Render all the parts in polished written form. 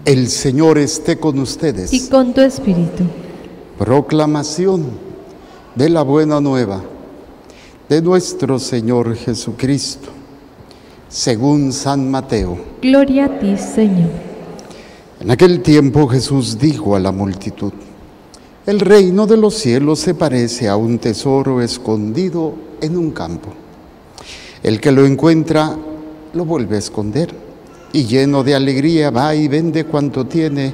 El Señor esté con ustedes. Y con tu espíritu. Proclamación de la buena nueva de nuestro Señor Jesucristo, según San Mateo. Gloria a ti, Señor. En aquel tiempo Jesús dijo a la multitud: el reino de los cielos se parece a un tesoro escondido en un campo. El que lo encuentra lo vuelve a esconder, y lleno de alegría va y vende cuanto tiene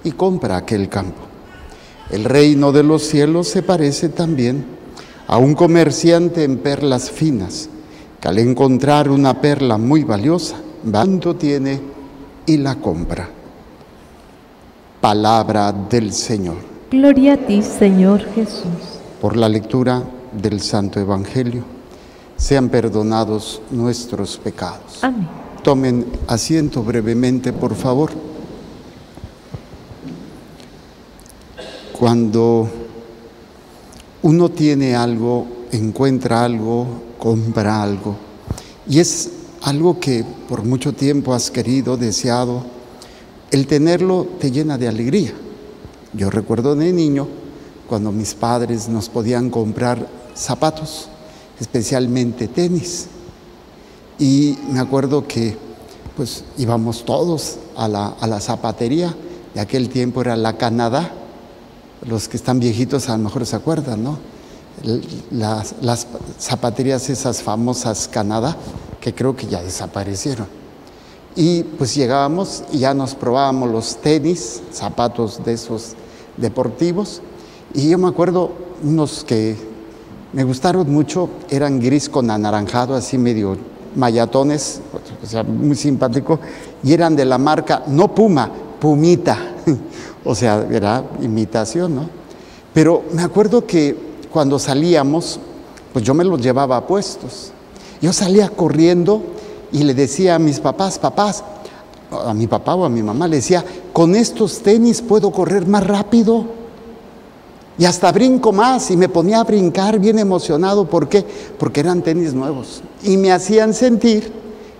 y compra aquel campo. El reino de los cielos se parece también a un comerciante en perlas finas, que al encontrar una perla muy valiosa, va cuanto tiene y la compra. Palabra del Señor. Gloria a ti, Señor Jesús. Por la lectura del Santo Evangelio, sean perdonados nuestros pecados. Amén. Tomen asiento brevemente, por favor. Cuando uno tiene algo, encuentra algo, compra algo, y es algo que por mucho tiempo has querido, deseado, el tenerlo te llena de alegría. Yo recuerdo de niño, cuando mis padres nos podían comprar zapatos, especialmente tenis, y me acuerdo que pues íbamos todos a la zapatería. De aquel tiempo era la Canadá. Los que están viejitos a lo mejor se acuerdan, ¿no? Las zapaterías esas famosas Canadá, que creo que ya desaparecieron. Y pues llegábamos y ya nos probábamos los tenis, zapatos de esos deportivos. Y yo me acuerdo unos que me gustaron mucho, eran gris con anaranjado, así medio mayatones, o sea, muy simpático, y eran de la marca, no Puma, Pumita, o sea, era imitación, ¿no? Pero me acuerdo que cuando salíamos, pues yo me los llevaba puestos. Yo salía corriendo y le decía a mis papás, a mi papá o a mi mamá, le decía, con estos tenis puedo correr más rápido. Y hasta brinco más, y me ponía a brincar bien emocionado. ¿Por qué? Porque eran tenis nuevos. Y me hacían sentir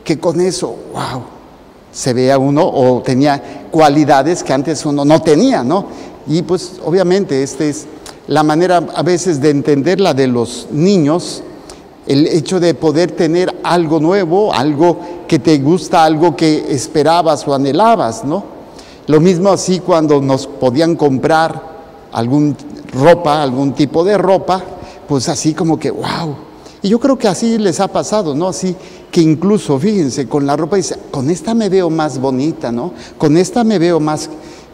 que con eso, wow, se veía uno o tenía cualidades que antes uno no tenía, ¿no? Y pues obviamente esta es la manera a veces de entenderla de los niños, el hecho de poder tener algo nuevo, algo que te gusta, algo que esperabas o anhelabas, ¿no? Lo mismo así cuando nos podían comprar algún tipo de ropa, pues así como que wow. Y yo creo que así les ha pasado, ¿no? Así que incluso, fíjense, con la ropa dice, con esta me veo más bonita, ¿no? Con esta me veo más...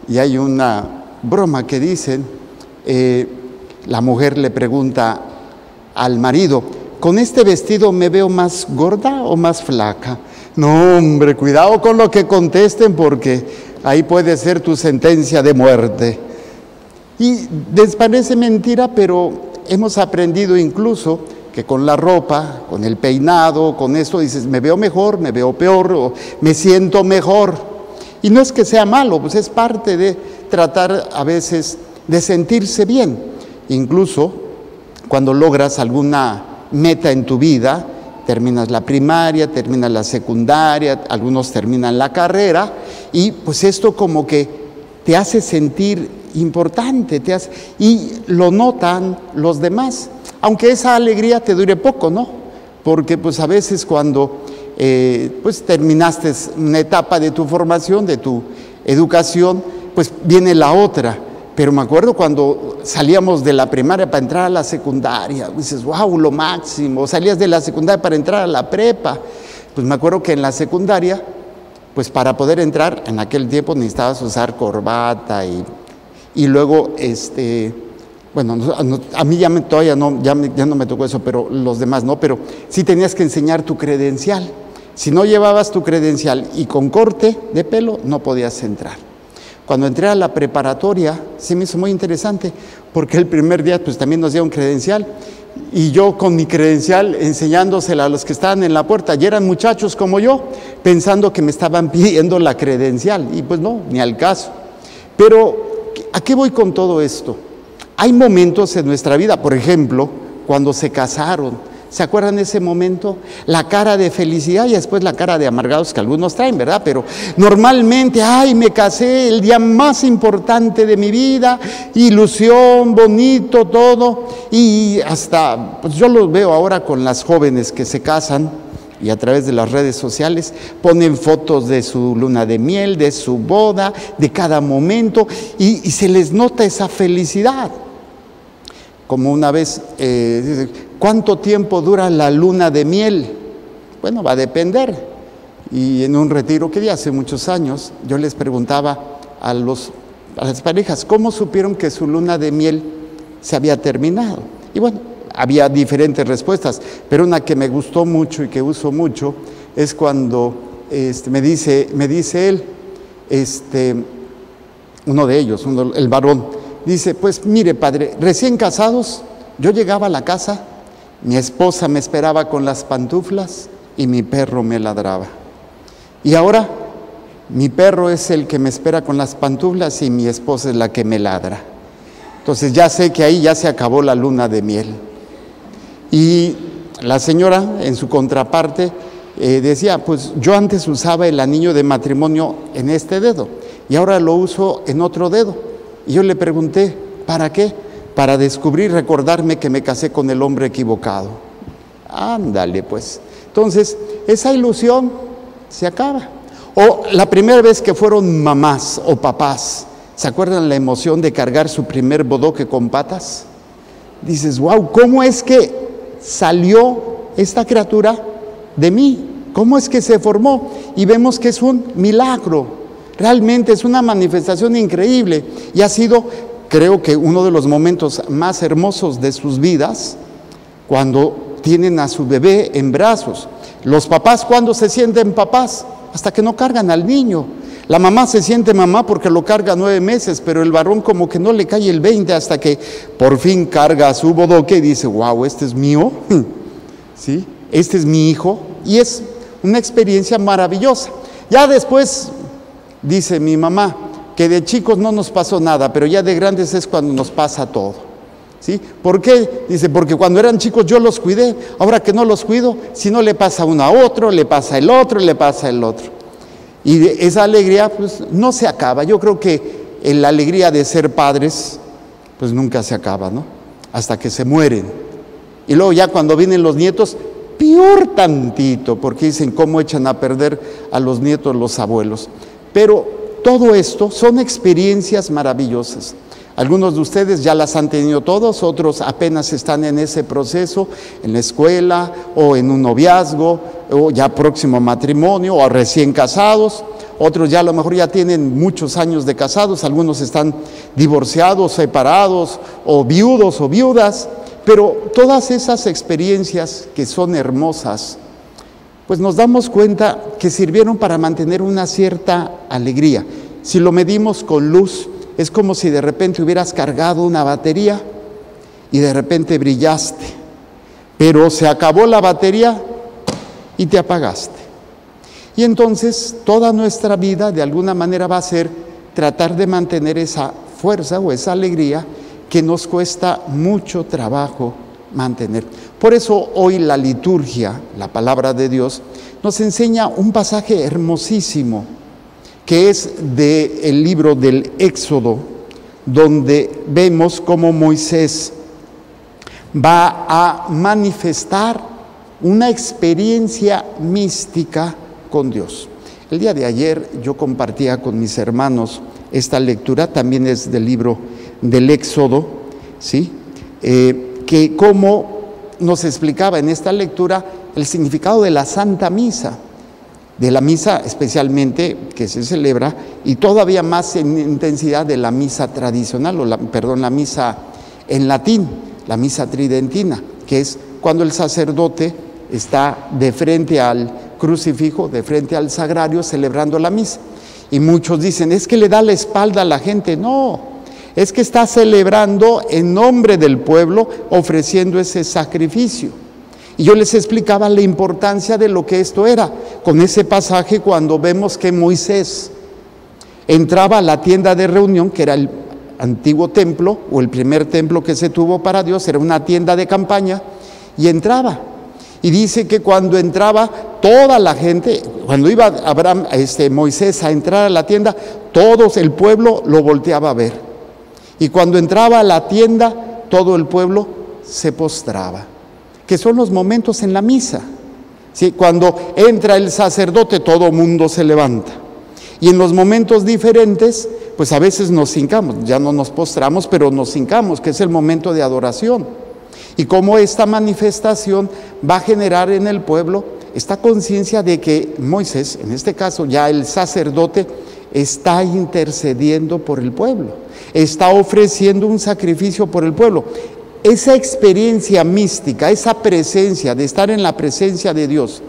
Y hay una broma que dicen, la mujer le pregunta al marido, ¿con este vestido me veo más gorda o más flaca? No, hombre, cuidado con lo que contesten, porque ahí puede ser tu sentencia de muerte. Y les parece mentira, pero hemos aprendido incluso que con la ropa, con el peinado, con esto dices, me veo mejor, me veo peor, o me siento mejor. Y no es que sea malo, pues es parte de tratar a veces de sentirse bien. Incluso cuando logras alguna meta en tu vida, terminas la primaria, terminas la secundaria, algunos terminan la carrera, y pues esto como que te hace sentir importante, y lo notan los demás, aunque esa alegría te dure poco, ¿no? Porque pues a veces cuando pues terminaste una etapa de tu formación, de tu educación, pues viene la otra. Pero me acuerdo cuando salíamos de la primaria para entrar a la secundaria, dices, wow, lo máximo. Salías de la secundaria para entrar a la prepa. Pues me acuerdo que en la secundaria, pues para poder entrar, en aquel tiempo necesitabas usar corbata y luego, bueno, a mí todavía no, ya no me tocó eso, pero los demás no, pero sí tenías que enseñar tu credencial. Si no llevabas tu credencial y con corte de pelo, no podías entrar. Cuando entré a la preparatoria, se me hizo muy interesante, porque el primer día pues también nos dieron credencial, y yo con mi credencial enseñándosela a los que estaban en la puerta, y eran muchachos como yo, pensando que me estaban pidiendo la credencial, y pues no, ni al caso. Pero, ¿a qué voy con todo esto? Hay momentos en nuestra vida, por ejemplo, cuando se casaron, ¿Se acuerdan de ese momento? La cara de felicidad y después la cara de amargados que algunos traen, ¿verdad? Pero normalmente, ay, me casé el día más importante de mi vida, ilusión, bonito, todo. Y hasta, pues yo los veo ahora con las jóvenes que se casan y a través de las redes sociales ponen fotos de su luna de miel, de su boda, de cada momento y se les nota esa felicidad. Como una vez, ¿cuánto tiempo dura la luna de miel? Bueno, va a depender. Y en un retiro que di hace muchos años, yo les preguntaba a las parejas, ¿cómo supieron que su luna de miel se había terminado? Y bueno, había diferentes respuestas, pero una que me gustó mucho y que uso mucho es cuando me dice él, uno de ellos, el varón, dice, pues mire padre, recién casados, yo llegaba a la casa, mi esposa me esperaba con las pantuflas y mi perro me ladraba. Y ahora mi perro es el que me espera con las pantuflas y mi esposa es la que me ladra. Entonces ya sé que ahí ya se acabó la luna de miel. Y la señora en su contraparte decía, pues yo antes usaba el anillo de matrimonio en este dedo y ahora lo uso en otro dedo. Y yo le pregunté, ¿para qué? Para descubrir, recordarme que me casé con el hombre equivocado. Ándale, pues. Entonces, esa ilusión se acaba. O la primera vez que fueron mamás o papás, ¿se acuerdan la emoción de cargar su primer bodoque con patas? Dices, wow, ¿cómo es que salió esta criatura de mí? ¿Cómo es que se formó? Y vemos que es un milagro. Realmente es una manifestación increíble y ha sido, creo que uno de los momentos más hermosos de sus vidas, cuando tienen a su bebé en brazos. Los papás, ¿cuándo se sienten papás? Hasta que no cargan al niño. La mamá se siente mamá porque lo carga 9 meses, pero el varón como que no le cae el 20 hasta que por fin carga a su bodoque y dice, wow, este es mío, ¿sí? Este es mi hijo, y es una experiencia maravillosa. Ya después, dice mi mamá, que de chicos no nos pasó nada, pero ya de grandes es cuando nos pasa todo, ¿sí? ¿Por qué? Dice, porque cuando eran chicos yo los cuidé, ahora que no los cuido, si no le pasa uno a otro, le pasa el otro, le pasa el otro. Y esa alegría, pues, no se acaba. Yo creo que la alegría de ser padres, pues nunca se acaba, ¿no? Hasta que se mueren. Y luego ya cuando vienen los nietos, peor tantito, porque dicen cómo echan a perder a los nietos los abuelos. Pero todo esto son experiencias maravillosas. Algunos de ustedes ya las han tenido todos, otros apenas están en ese proceso, en la escuela o en un noviazgo, o ya próximo matrimonio, o recién casados. Otros ya a lo mejor ya tienen muchos años de casados, algunos están divorciados, separados, o viudos o viudas. Pero todas esas experiencias que son hermosas, pues nos damos cuenta que sirvieron para mantener una cierta alegría. Si lo medimos con luz, es como si de repente hubieras cargado una batería y de repente brillaste, pero se acabó la batería y te apagaste. Y entonces toda nuestra vida de alguna manera va a ser tratar de mantener esa fuerza o esa alegría que nos cuesta mucho trabajo mantener. Por eso hoy la liturgia, la palabra de Dios, nos enseña un pasaje hermosísimo que es del libro del Éxodo, donde vemos cómo Moisés va a manifestar una experiencia mística con Dios. El día de ayer yo compartía con mis hermanos esta lectura, también es del libro del Éxodo, ¿sí? Que cómo nos explicaba en esta lectura el significado de la Santa Misa, de la misa especialmente que se celebra, y todavía más en intensidad de la misa tradicional, la misa en latín, la misa tridentina, que es cuando el sacerdote está de frente al crucifijo, de frente al sagrario, celebrando la misa. Y muchos dicen, es que le da la espalda a la gente. No, es que está celebrando en nombre del pueblo, ofreciendo ese sacrificio. Y yo les explicaba la importancia de lo que esto era, con ese pasaje cuando vemos que Moisés entraba a la tienda de reunión, que era el antiguo templo, o el primer templo que se tuvo para Dios, era una tienda de campaña, y entraba, Y dice que cuando entraba toda la gente, cuando iba Moisés a entrar a la tienda, todo el pueblo lo volteaba a ver. Y cuando entraba a la tienda, todo el pueblo se postraba. Que son los momentos en la misa. ¿Sí? Cuando entra el sacerdote, todo mundo se levanta. Y en los momentos diferentes, pues a veces nos hincamos, ya no nos postramos, pero nos hincamos, que es el momento de adoración. Y cómo esta manifestación va a generar en el pueblo esta conciencia de que Moisés, en este caso ya el sacerdote, está intercediendo por el pueblo, está ofreciendo un sacrificio por el pueblo. Esa experiencia mística, esa presencia de estar en la presencia de Dios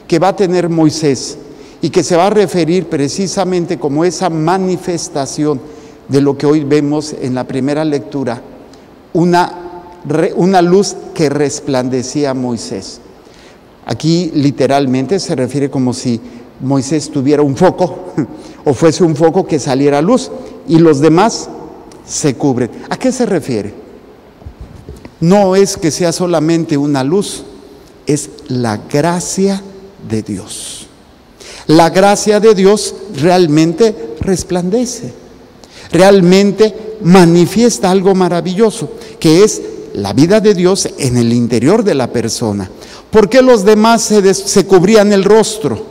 que va a tener Moisés y que se va a referir precisamente como esa manifestación de lo que hoy vemos en la primera lectura, una luz que resplandecía a Moisés. Aquí literalmente se refiere como si Moisés tuviera un foco o fuese un foco que saliera a luz y los demás se cubren. ¿A qué se refiere? No es que sea solamente una luz, es la gracia de Dios. La gracia de Dios realmente resplandece, realmente manifiesta algo maravilloso, que es la vida de Dios en el interior de la persona. ¿Por qué los demás se cubrían el rostro?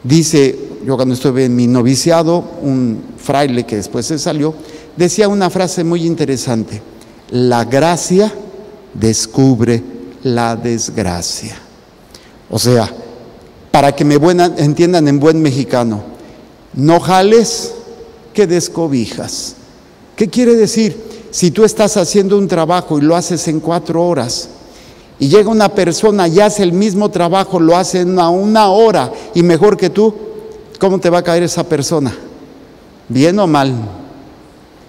Dice, yo cuando estuve en mi noviciado, un fraile que después se salió, decía una frase muy interesante: la gracia descubre la desgracia. O sea, para que me entiendan en buen mexicano, no jales que descobijas. ¿Qué quiere decir? Si tú estás haciendo un trabajo y lo haces en 4 horas, y llega una persona y hace el mismo trabajo, lo hace en una hora y mejor que tú, ¿cómo te va a caer esa persona? ¿Bien o mal?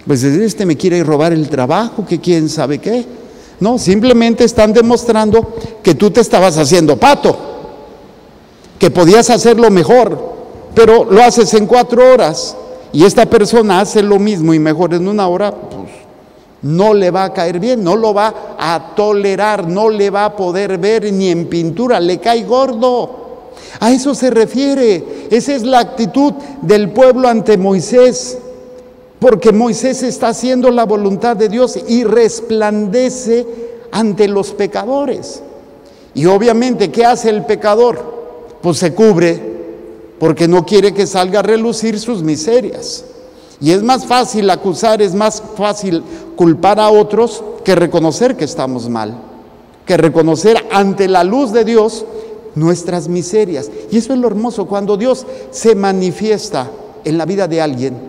Pues este me quiere robar el trabajo, que quién sabe qué. No, simplemente están demostrando que tú te estabas haciendo pato, que podías hacerlo mejor, pero lo haces en 4 horas y esta persona hace lo mismo y mejor en 1 hora, pues no le va a caer bien, no lo va a tolerar, no le va a poder ver ni en pintura, le cae gordo. A eso se refiere, esa es la actitud del pueblo ante Moisés, porque Moisés está haciendo la voluntad de Dios y resplandece ante los pecadores. Y obviamente, ¿qué hace el pecador? Pues se cubre, porque no quiere que salga a relucir sus miserias. Y es más fácil acusar, es más fácil culpar a otros que reconocer que estamos mal, que reconocer ante la luz de Dios nuestras miserias. Y eso es lo hermoso, cuando Dios se manifiesta en la vida de alguien,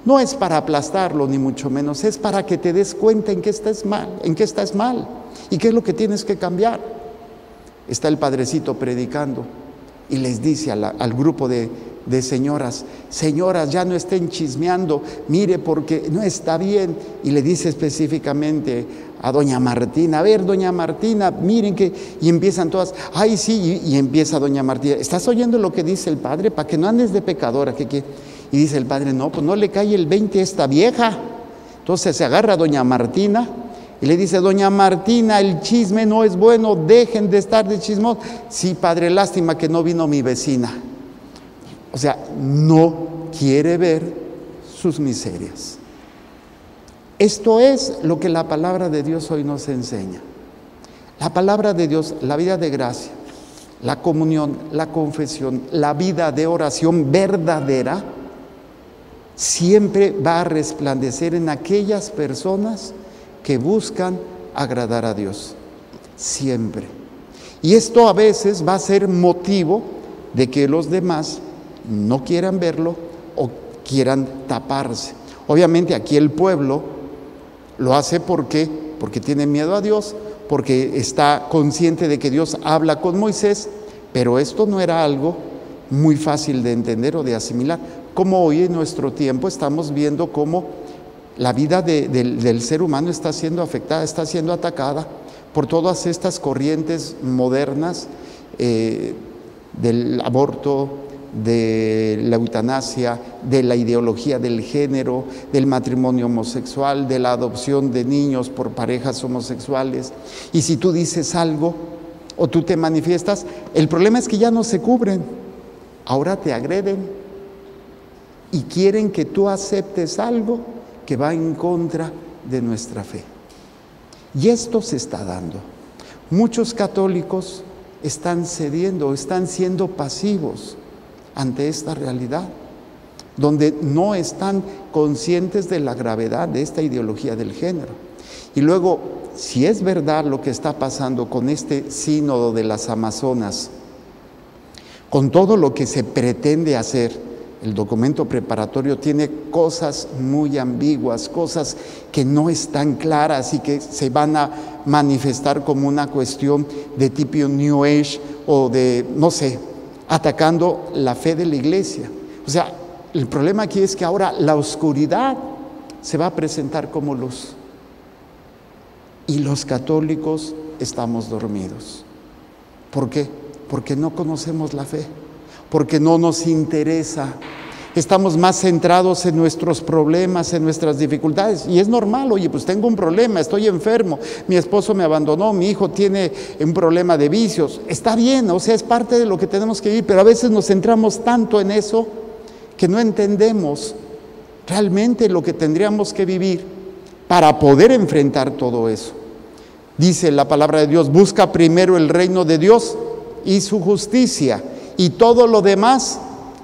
no es para aplastarlo ni mucho menos, es para que te des cuenta en qué estás mal, y qué es lo que tienes que cambiar. Está el padrecito predicando y les dice al grupo de señoras: señoras, ya no estén chismeando, mire, porque no está bien. Y le dice específicamente a doña Martina: a ver, doña Martina, miren que... Y empiezan todas: ay, sí, y empieza doña Martina: ¿estás oyendo lo que dice el padre? Para que no andes de pecadora. Y dice el padre: no, pues no le cae el 20 a esta vieja. Entonces se agarra a doña Martina y le dice: doña Martina, el chisme no es bueno, dejen de estar de chismos. Sí, padre, lástima que no vino mi vecina. O sea, no quiere ver sus miserias. Esto es lo que la palabra de Dios hoy nos enseña. La palabra de Dios, la vida de gracia, la comunión, la confesión, la vida de oración verdadera, siempre va a resplandecer en aquellas personas que buscan agradar a Dios. Siempre. Y esto a veces va a ser motivo de que los demás no quieran verlo o quieran taparse. Obviamente aquí el pueblo lo hace porque tiene miedo a Dios, porque está consciente de que Dios habla con Moisés, pero esto no era algo muy fácil de entender o de asimilar. Como hoy en nuestro tiempo estamos viendo cómo la vida del ser humano está siendo afectada, está siendo atacada por todas estas corrientes modernas del aborto, de la eutanasia, de la ideología del género, del matrimonio homosexual, de la adopción de niños por parejas homosexuales. Y si tú dices algo, o tú te manifiestas. El problema es que ya no se cubren, ahora te agreden y quieren que tú aceptes algo que va en contra de nuestra fe. Y esto se está dando. Muchos católicos están cediendo, están siendo pasivos ante esta realidad, donde no están conscientes de la gravedad de esta ideología del género. Y luego, si es verdad lo que está pasando con este sínodo de las Amazonas, con todo lo que se pretende hacer, el documento preparatorio tiene cosas muy ambiguas, cosas que no están claras y que se van a manifestar como una cuestión de tipo New Age o de, no sé, atacando la fe de la iglesia. O sea, el problema aquí es que ahora la oscuridad se va a presentar como luz. Y los católicos estamos dormidos. ¿Por qué? Porque no conocemos la fe, porque no nos interesa. Estamos más centrados en nuestros problemas, en nuestras dificultades. Y es normal, oye, pues tengo un problema, estoy enfermo, mi esposo me abandonó, mi hijo tiene un problema de vicios. Está bien, o sea, es parte de lo que tenemos que vivir, pero a veces nos centramos tanto en eso que no entendemos realmente lo que tendríamos que vivir para poder enfrentar todo eso. Dice la palabra de Dios: busca primero el reino de Dios y su justicia, y todo lo demás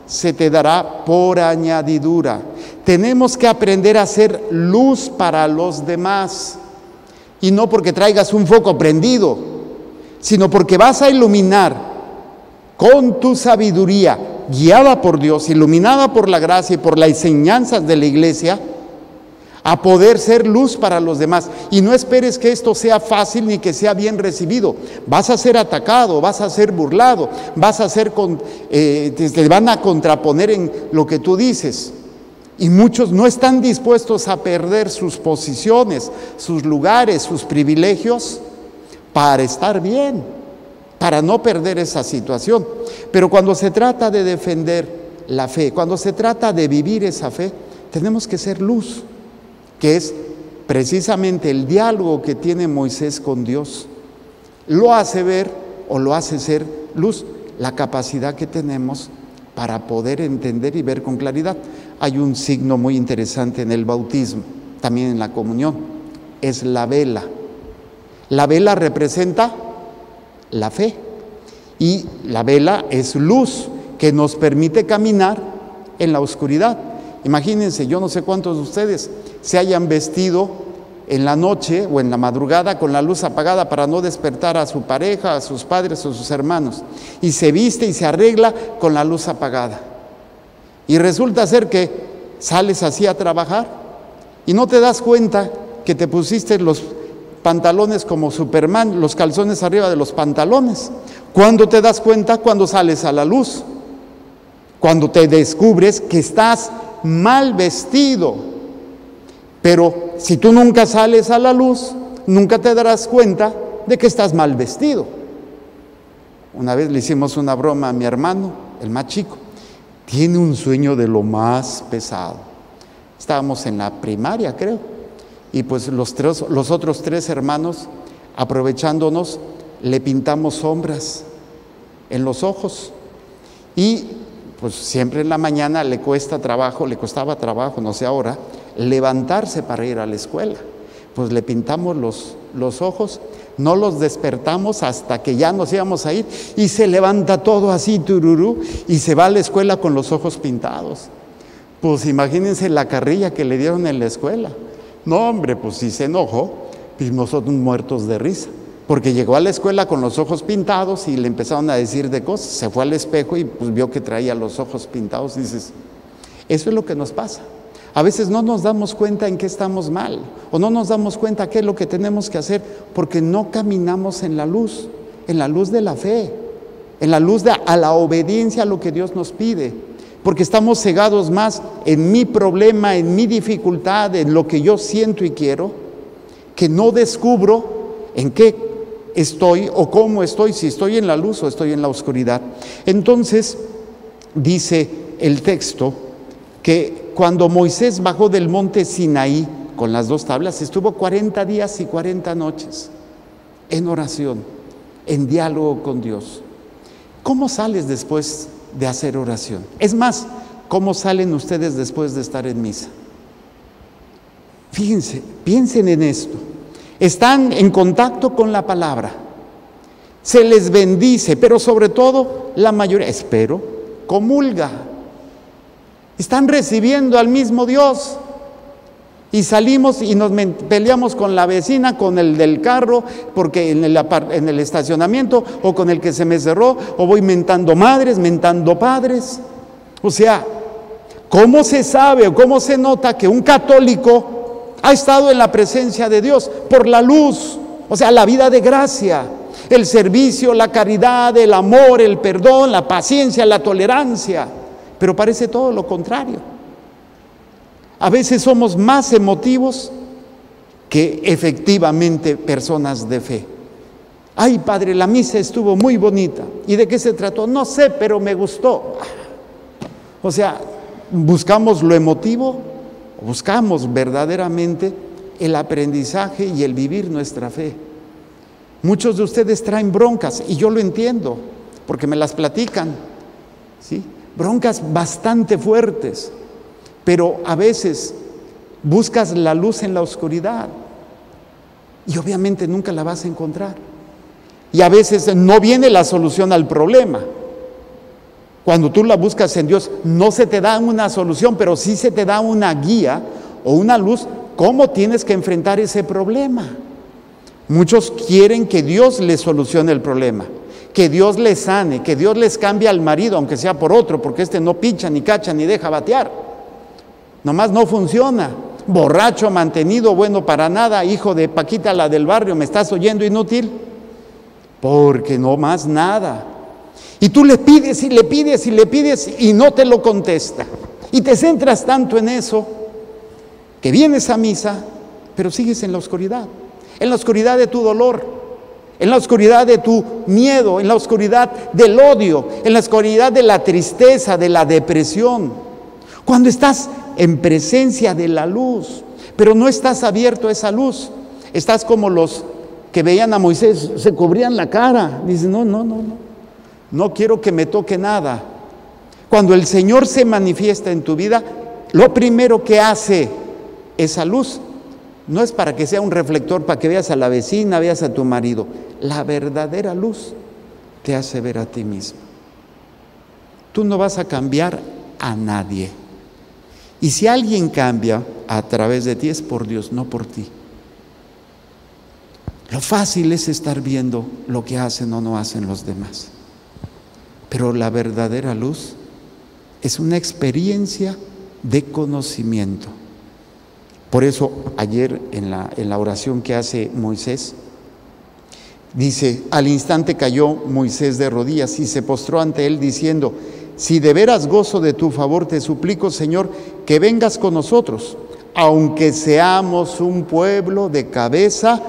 se te dará por añadidura. Tenemos que aprender a ser luz para los demás, y no porque traigas un foco prendido, sino porque vas a iluminar con tu sabiduría, guiada por Dios, iluminada por la gracia y por las enseñanzas de la iglesia, a poder ser luz para los demás. Y no esperes que esto sea fácil ni que sea bien recibido. Vas a ser atacado, vas a ser burlado, vas a ser te van a contraponer en lo que tú dices. Y muchos no están dispuestos a perder sus posiciones, sus lugares, sus privilegios para estar bien, para no perder esa situación. Pero cuando se trata de defender la fe, cuando se trata de vivir esa fe, tenemos que ser luz, que es precisamente el diálogo que tiene Moisés con Dios. Lo hace ver o lo hace ser luz, la capacidad que tenemos para poder entender y ver con claridad. Hay un signo muy interesante en el bautismo, también en la comunión, es la vela. La vela representa la fe y la vela es luz que nos permite caminar en la oscuridad. Imagínense, yo no sé cuántos de ustedes se hayan vestido en la noche o en la madrugada con la luz apagada para no despertar a su pareja, a sus padres o sus hermanos, y se viste y se arregla con la luz apagada. Y resulta ser que sales así a trabajar y no te das cuenta que te pusiste los pantalones como Superman, los calzones arriba de los pantalones. ¿Cuándo te das cuenta? Cuando sales a la luz, cuando te descubres que estás mal vestido. Pero si tú nunca sales a la luz, nunca te darás cuenta de que estás mal vestido. Una vez le hicimos una broma a mi hermano, el más chico. Tiene un sueño de lo más pesado. Estábamos en la primaria, creo. Y pues los otros 3 hermanos, aprovechándonos, le pintamos sombras en los ojos. Y pues siempre en la mañana le costaba trabajo, no sé ahora, levantarse para ir a la escuela. Pues le pintamos los ojos, no los despertamos hasta que ya nos íbamos a ir, y se levanta todo así, tururú, y se va a la escuela con los ojos pintados. Pues imagínense la carrilla que le dieron en la escuela. No, hombre, pues si se enojó, pues nosotros muertos de risa, porque llegó a la escuela con los ojos pintados y le empezaron a decir de cosas. Se fue al espejo y pues vio que traía los ojos pintados. Y dices, eso es lo que nos pasa. A veces no nos damos cuenta en qué estamos mal, o no nos damos cuenta qué es lo que tenemos que hacer, porque no caminamos en la luz de la fe, en la luz a la obediencia a lo que Dios nos pide, porque estamos cegados más en mi problema, en mi dificultad, en lo que yo siento y quiero, que no descubro en qué estoy o cómo estoy, si estoy en la luz o estoy en la oscuridad. Entonces, dice el texto que cuando Moisés bajó del monte Sinaí con las 2 tablas, estuvo 40 días y 40 noches en oración, en diálogo con Dios. ¿Cómo sales después de hacer oración? Es más, ¿cómo salen ustedes después de estar en misa? Fíjense, piensen en esto. Están en contacto con la palabra, se les bendice, pero sobre todo la mayoría, espero, comulga. Están recibiendo al mismo Dios. Y salimos y nos peleamos con la vecina, con el del carro, porque en el estacionamiento, o con el que se me cerró, o voy mentando madres, mentando padres. O sea, ¿cómo se sabe o cómo se nota que un católico ha estado en la presencia de Dios? Por la luz, o sea, la vida de gracia, el servicio, la caridad, el amor, el perdón, la paciencia, la tolerancia. Pero parece todo lo contrario. A veces somos más emotivos que efectivamente personas de fe. Ay, padre, la misa estuvo muy bonita. ¿Y de qué se trató? No sé, pero me gustó. O sea, buscamos lo emotivo, buscamos verdaderamente el aprendizaje y el vivir nuestra fe. Muchos de ustedes traen broncas, y yo lo entiendo, porque me las platican, ¿sí? Broncas bastante fuertes. Pero a veces buscas la luz en la oscuridad y obviamente nunca la vas a encontrar. Y a veces no viene la solución al problema. Cuando tú la buscas en Dios, no se te da una solución, pero sí se te da una guía o una luz, cómo tienes que enfrentar ese problema. Muchos quieren que Dios les solucione el problema, que Dios les sane, que Dios les cambie al marido, aunque sea por otro, porque este no pincha, ni cacha, ni deja batear. Nomás no funciona. Borracho, mantenido, bueno para nada, hijo de Paquita la del barrio, ¿me estás oyendo, inútil? Porque no más nada. Y tú le pides y le pides y le pides y no te lo contesta. Y te centras tanto en eso que vienes a misa, pero sigues en la oscuridad de tu dolor, en la oscuridad de tu miedo, en la oscuridad del odio, en la oscuridad de la tristeza, de la depresión. Cuando estás en presencia de la luz, pero no estás abierto a esa luz, estás como los que veían a Moisés, se cubrían la cara, dicen, no quiero que me toque nada. Cuando el Señor se manifiesta en tu vida, lo primero que hace esa luz, no es para que sea un reflector, para que veas a la vecina, veas a tu marido. La verdadera luz te hace ver a ti mismo. Tú no vas a cambiar a nadie. Y si alguien cambia a través de ti, es por Dios, no por ti. Lo fácil es estar viendo lo que hacen o no hacen los demás. Pero la verdadera luz es una experiencia de conocimiento. Por eso ayer en la oración que hace Moisés, dice, al instante cayó Moisés de rodillas y se postró ante él diciendo, si de veras gozo de tu favor, te suplico, Señor, que vengas con nosotros, aunque seamos un pueblo de cabeza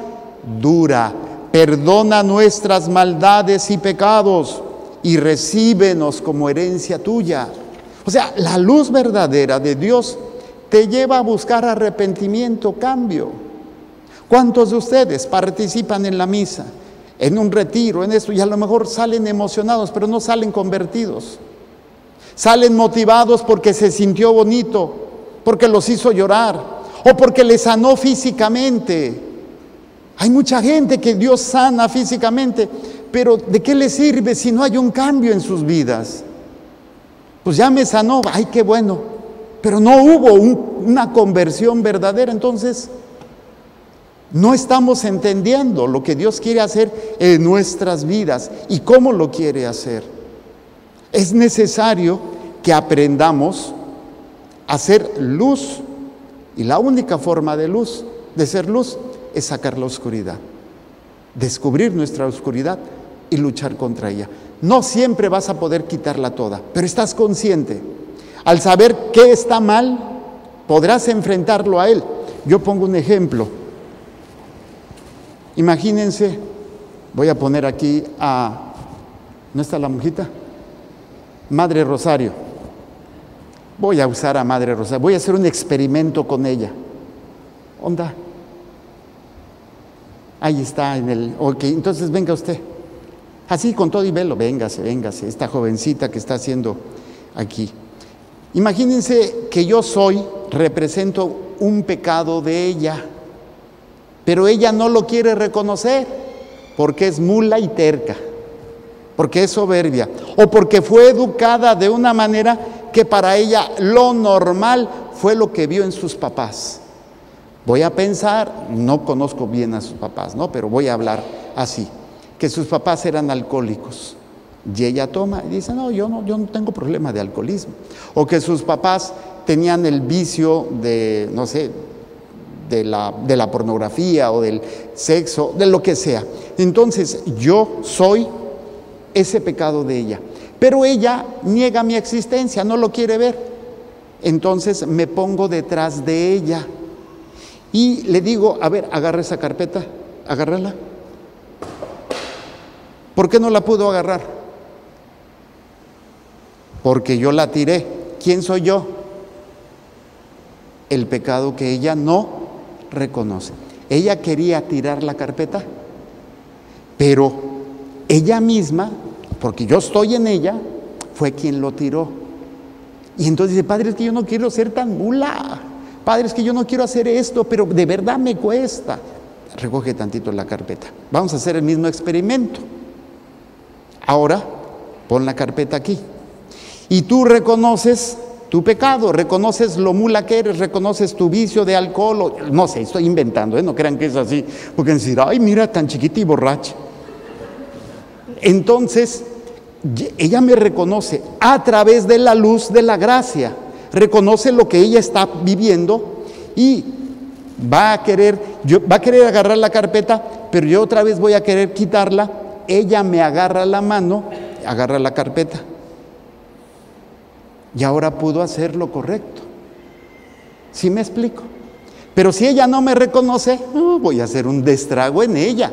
dura. Perdona nuestras maldades y pecados y recíbenos como herencia tuya. O sea, la luz verdadera de Dios te lleva a buscar arrepentimiento, cambio. ¿Cuántos de ustedes participan en la misa, en un retiro, en esto, y a lo mejor salen emocionados, pero no salen convertidos? Salen motivados porque se sintió bonito, porque los hizo llorar, o porque les sanó físicamente. Hay mucha gente que Dios sana físicamente, pero ¿de qué les sirve si no hay un cambio en sus vidas? Pues ya me sanó, ay, qué bueno, pero no hubo una conversión verdadera. Entonces no estamos entendiendo lo que Dios quiere hacer en nuestras vidas y cómo lo quiere hacer. Es necesario que aprendamos a ser luz, y la única forma de ser luz, es sacar la oscuridad, descubrir nuestra oscuridad y luchar contra ella. No siempre vas a poder quitarla toda, pero estás consciente. Al saber qué está mal, podrás enfrentarlo a él. Yo pongo un ejemplo. Imagínense, voy a poner aquí a, ¿no está la monjita? Madre Rosario. Voy a usar a Madre Rosario, voy a hacer un experimento con ella. Onda. Ahí está ok, entonces venga usted. Así con todo y velo, véngase, véngase, esta jovencita que está haciendo aquí. Imagínense que yo represento un pecado de ella, pero ella no lo quiere reconocer porque es mula y terca, porque es soberbia, o porque fue educada de una manera que para ella lo normal fue lo que vio en sus papás. Voy a pensar, no conozco bien a sus papás, ¿no? Pero voy a hablar así, que sus papás eran alcohólicos y ella toma y dice, no, yo no tengo problema de alcoholismo. O que sus papás tenían el vicio de, no sé, de la pornografía o del sexo, de lo que sea. Entonces yo soy ese pecado de ella, pero ella niega mi existencia, no lo quiere ver. Entonces me pongo detrás de ella y le digo, a ver, agarra esa carpeta, agárrala. ¿Por qué no la pudo agarrar? Porque yo la tiré. ¿Quién soy yo? El pecado que ella no reconoce. Ella quería tirar la carpeta, pero ella misma, porque yo estoy en ella, fue quien lo tiró. Y entonces dice, padre, es que yo no quiero ser tan mula. Padre, es que yo no quiero hacer esto, pero de verdad me cuesta. Recoge tantito la carpeta. Vamos a hacer el mismo experimento. Ahora, pon la carpeta aquí. Y tú reconoces tu pecado, reconoces lo mula que eres, reconoces tu vicio de alcohol, no sé, estoy inventando, no crean que es así, porque decir, ay, mira, tan chiquita y borracha. Entonces, ella me reconoce a través de la luz de la gracia, reconoce lo que ella está viviendo y va a querer agarrar la carpeta, pero yo otra vez voy a querer quitarla. Ella me agarra la mano, agarra la carpeta. Y ahora pudo hacer lo correcto. ¿Sí me explico? Pero si ella no me reconoce, voy a hacer un destrago en ella.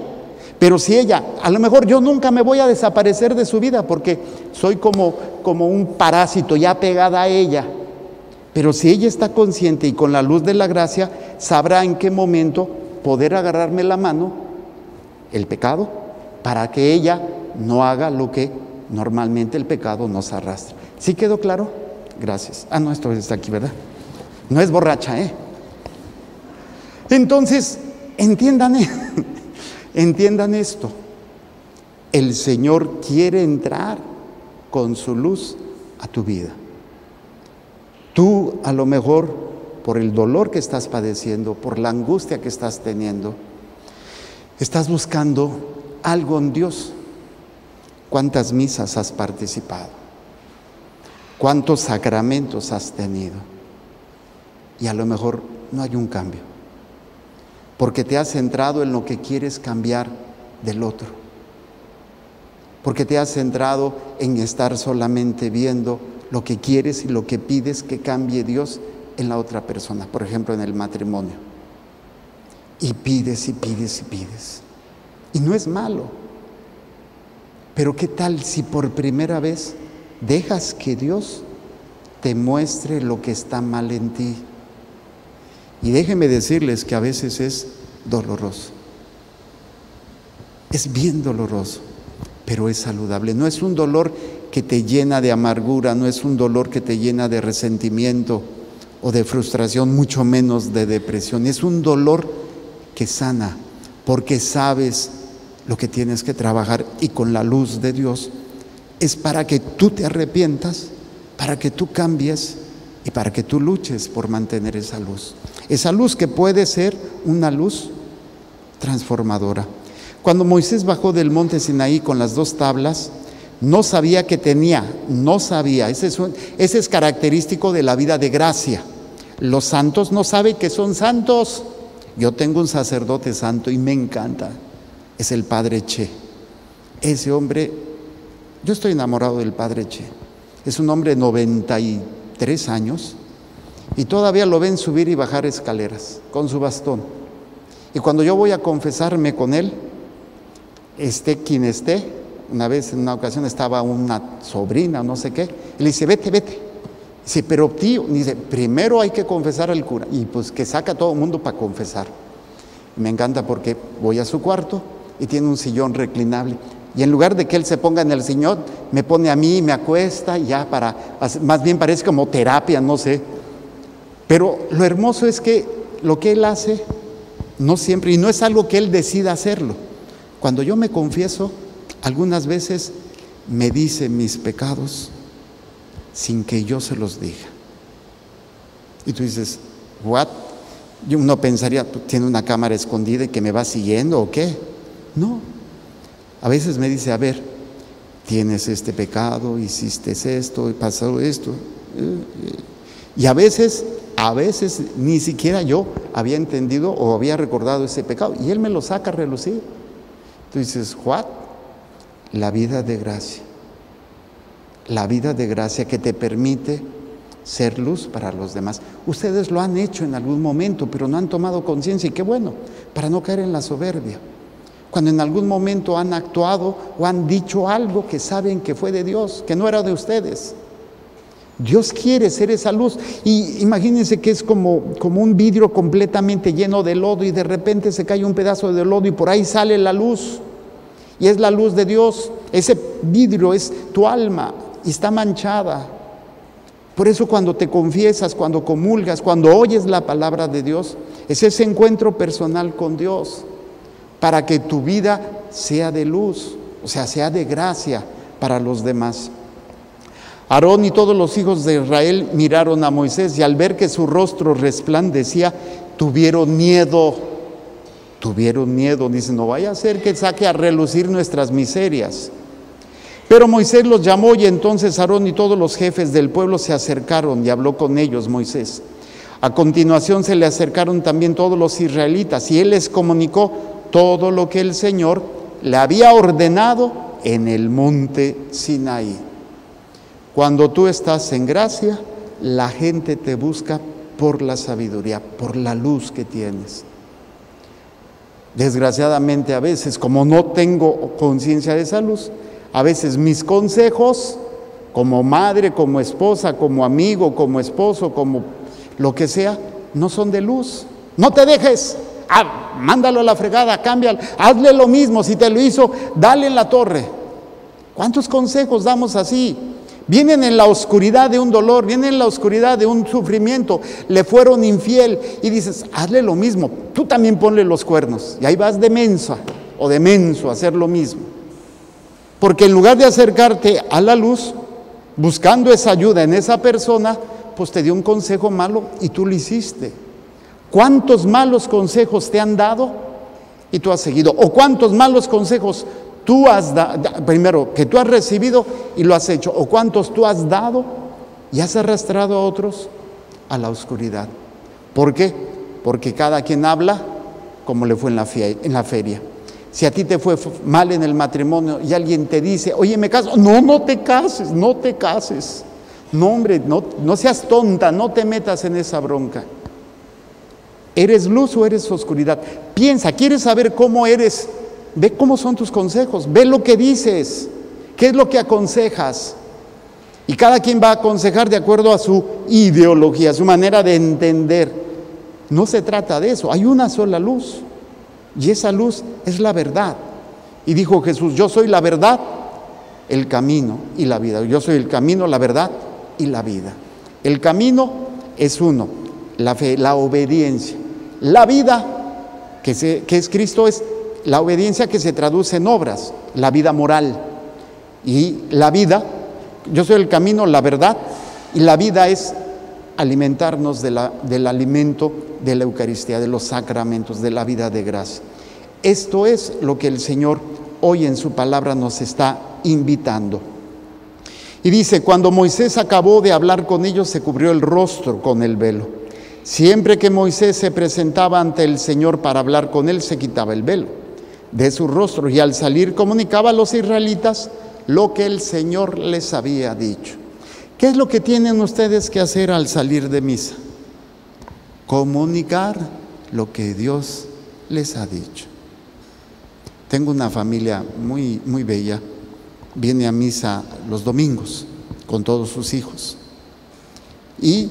Pero si ella, a lo mejor yo nunca me voy a desaparecer de su vida porque soy como un parásito ya pegada a ella. Pero si ella está consciente y con la luz de la gracia, sabrá en qué momento poder agarrarme la mano, el pecado, para que ella no haga lo que normalmente el pecado nos arrastra. ¿Sí quedó claro? Gracias. No, esto está aquí, ¿verdad? No es borracha, ¿eh? Entonces, entiendan esto. El Señor quiere entrar con su luz a tu vida. Tú, a lo mejor, por el dolor que estás padeciendo, por la angustia que estás teniendo, estás buscando algo en Dios. ¿Cuántas misas has participado? ¿Cuántos sacramentos has tenido? Y a lo mejor no hay un cambio, porque te has centrado en lo que quieres cambiar del otro, porque te has centrado en estar solamente viendo lo que quieres y lo que pides que cambie Dios en la otra persona, por ejemplo en el matrimonio. Y pides y pides y pides. Y no es malo, pero ¿qué tal si por primera vez dejas que Dios te muestre lo que está mal en ti? Y déjenme decirles que a veces es doloroso. Es bien doloroso, pero es saludable. No es un dolor que te llena de amargura, no es un dolor que te llena de resentimiento o de frustración, mucho menos de depresión. Es un dolor que sana, porque sabes lo que tienes que trabajar, y con la luz de Dios es para que tú te arrepientas, para que tú cambies y para que tú luches por mantener esa luz que puede ser una luz transformadora. Cuando Moisés bajó del monte Sinaí con las 2 tablas, no sabía que tenía, ese es característico de la vida de gracia. Los santos no saben que son santos. Yo tengo un sacerdote santo y me encanta, es el Padre Che. Ese hombre, yo estoy enamorado del Padre Che. Es un hombre de 93 años y todavía lo ven subir y bajar escaleras con su bastón. Y cuando yo voy a confesarme con él, esté quien esté, una vez en una ocasión estaba una sobrina, no sé qué, y le dice, vete. Dice, pero tío, dice, primero hay que confesar al cura, y pues que saca a todo el mundo para confesar. Me encanta porque voy a su cuarto y tiene un sillón reclinable. Y en lugar de que Él se ponga en el sillón, me pone a mí, me acuesta, y ya más bien parece como terapia, no sé. Pero lo hermoso es que lo que Él hace, no siempre, y no es algo que Él decida hacerlo. Cuando yo me confieso, algunas veces me dice mis pecados sin que yo se los diga. Y tú dices, ¿what? Y uno pensaría, ¿tiene una cámara escondida y que me va siguiendo o qué? No. A veces me dice, a ver, tienes este pecado, hiciste esto, y pasó esto. Y a veces ni siquiera yo había entendido o había recordado ese pecado. Y Él me lo saca a relucir. Tú dices, ¿what? La vida de gracia. La vida de gracia que te permite ser luz para los demás. Ustedes lo han hecho en algún momento, pero no han tomado conciencia, y qué bueno, para no caer en la soberbia. Cuando en algún momento han actuado o han dicho algo que saben que fue de Dios, que no era de ustedes. Dios quiere ser esa luz. Y imagínense que es como un vidrio completamente lleno de lodo, y de repente se cae un pedazo de lodo y por ahí sale la luz. Y es la luz de Dios. Ese vidrio es tu alma y está manchada. Por eso cuando te confiesas, cuando comulgas, cuando oyes la palabra de Dios, es ese encuentro personal con Dios, para que tu vida sea de luz, o sea, sea de gracia para los demás. Aarón y todos los hijos de Israel miraron a Moisés, y al ver que su rostro resplandecía, tuvieron miedo. Dicen, no vaya a ser que saque a relucir nuestras miserias. Pero Moisés los llamó, y entonces Aarón y todos los jefes del pueblo se acercaron, y habló con ellos Moisés. A continuación se le acercaron también todos los israelitas, y él les comunicó todo lo que el Señor le había ordenado en el monte Sinaí. Cuando tú estás en gracia, la gente te busca por la sabiduría, por la luz que tienes. Desgraciadamente, a veces, como no tengo conciencia de esa luz, a veces mis consejos, como madre, como esposa, como amigo, como esposo, como lo que sea, no son de luz. No te dejes, mándalo a la fregada, cámbialo, hazle lo mismo, si te lo hizo, dale en la torre. ¿Cuántos consejos damos así? Vienen en la oscuridad de un dolor, vienen en la oscuridad de un sufrimiento, le fueron infiel, y dices, hazle lo mismo, tú también ponle los cuernos, y ahí vas de mensa o de menso a hacer lo mismo. Porque en lugar de acercarte a la luz, buscando esa ayuda en esa persona, pues te dio un consejo malo y tú lo hiciste. ¿Cuántos malos consejos te han dado y tú has seguido? ¿O cuántos malos consejos tú has dado, primero, que tú has recibido y lo has hecho? ¿O cuántos tú has dado y has arrastrado a otros a la oscuridad? ¿Por qué? Porque cada quien habla como le fue en la feria. Si a ti te fue mal en el matrimonio y alguien te dice, oye, me caso, no te cases. No, hombre, no seas tonta, no te metas en esa bronca. ¿Eres luz o eres oscuridad? Piensa, ¿quieres saber cómo eres? Ve cómo son tus consejos, ve lo que dices, qué es lo que aconsejas. Y cada quien va a aconsejar de acuerdo a su ideología, a su manera de entender. No se trata de eso, hay una sola luz. Y esa luz es la verdad. Y dijo Jesús, yo soy la verdad, el camino y la vida. Yo soy el camino, la verdad y la vida. El camino es uno, la fe, la obediencia. La vida, que es Cristo, es la obediencia que se traduce en obras, la vida moral. Y la vida, yo soy el camino, la verdad, y la vida es alimentarnos del alimento de la Eucaristía, de los sacramentos, de la vida de gracia. Esto es lo que el Señor hoy en su palabra nos está invitando. Y dice, cuando Moisés acabó de hablar con ellos, se cubrió el rostro con el velo. Siempre que Moisés se presentaba ante el Señor para hablar con él, se quitaba el velo de su rostro, y al salir comunicaba a los israelitas lo que el Señor les había dicho. ¿Qué es lo que tienen ustedes que hacer al salir de misa? Comunicar lo que Dios les ha dicho. Tengo una familia muy, muy bella, viene a misa los domingos con todos sus hijos. Y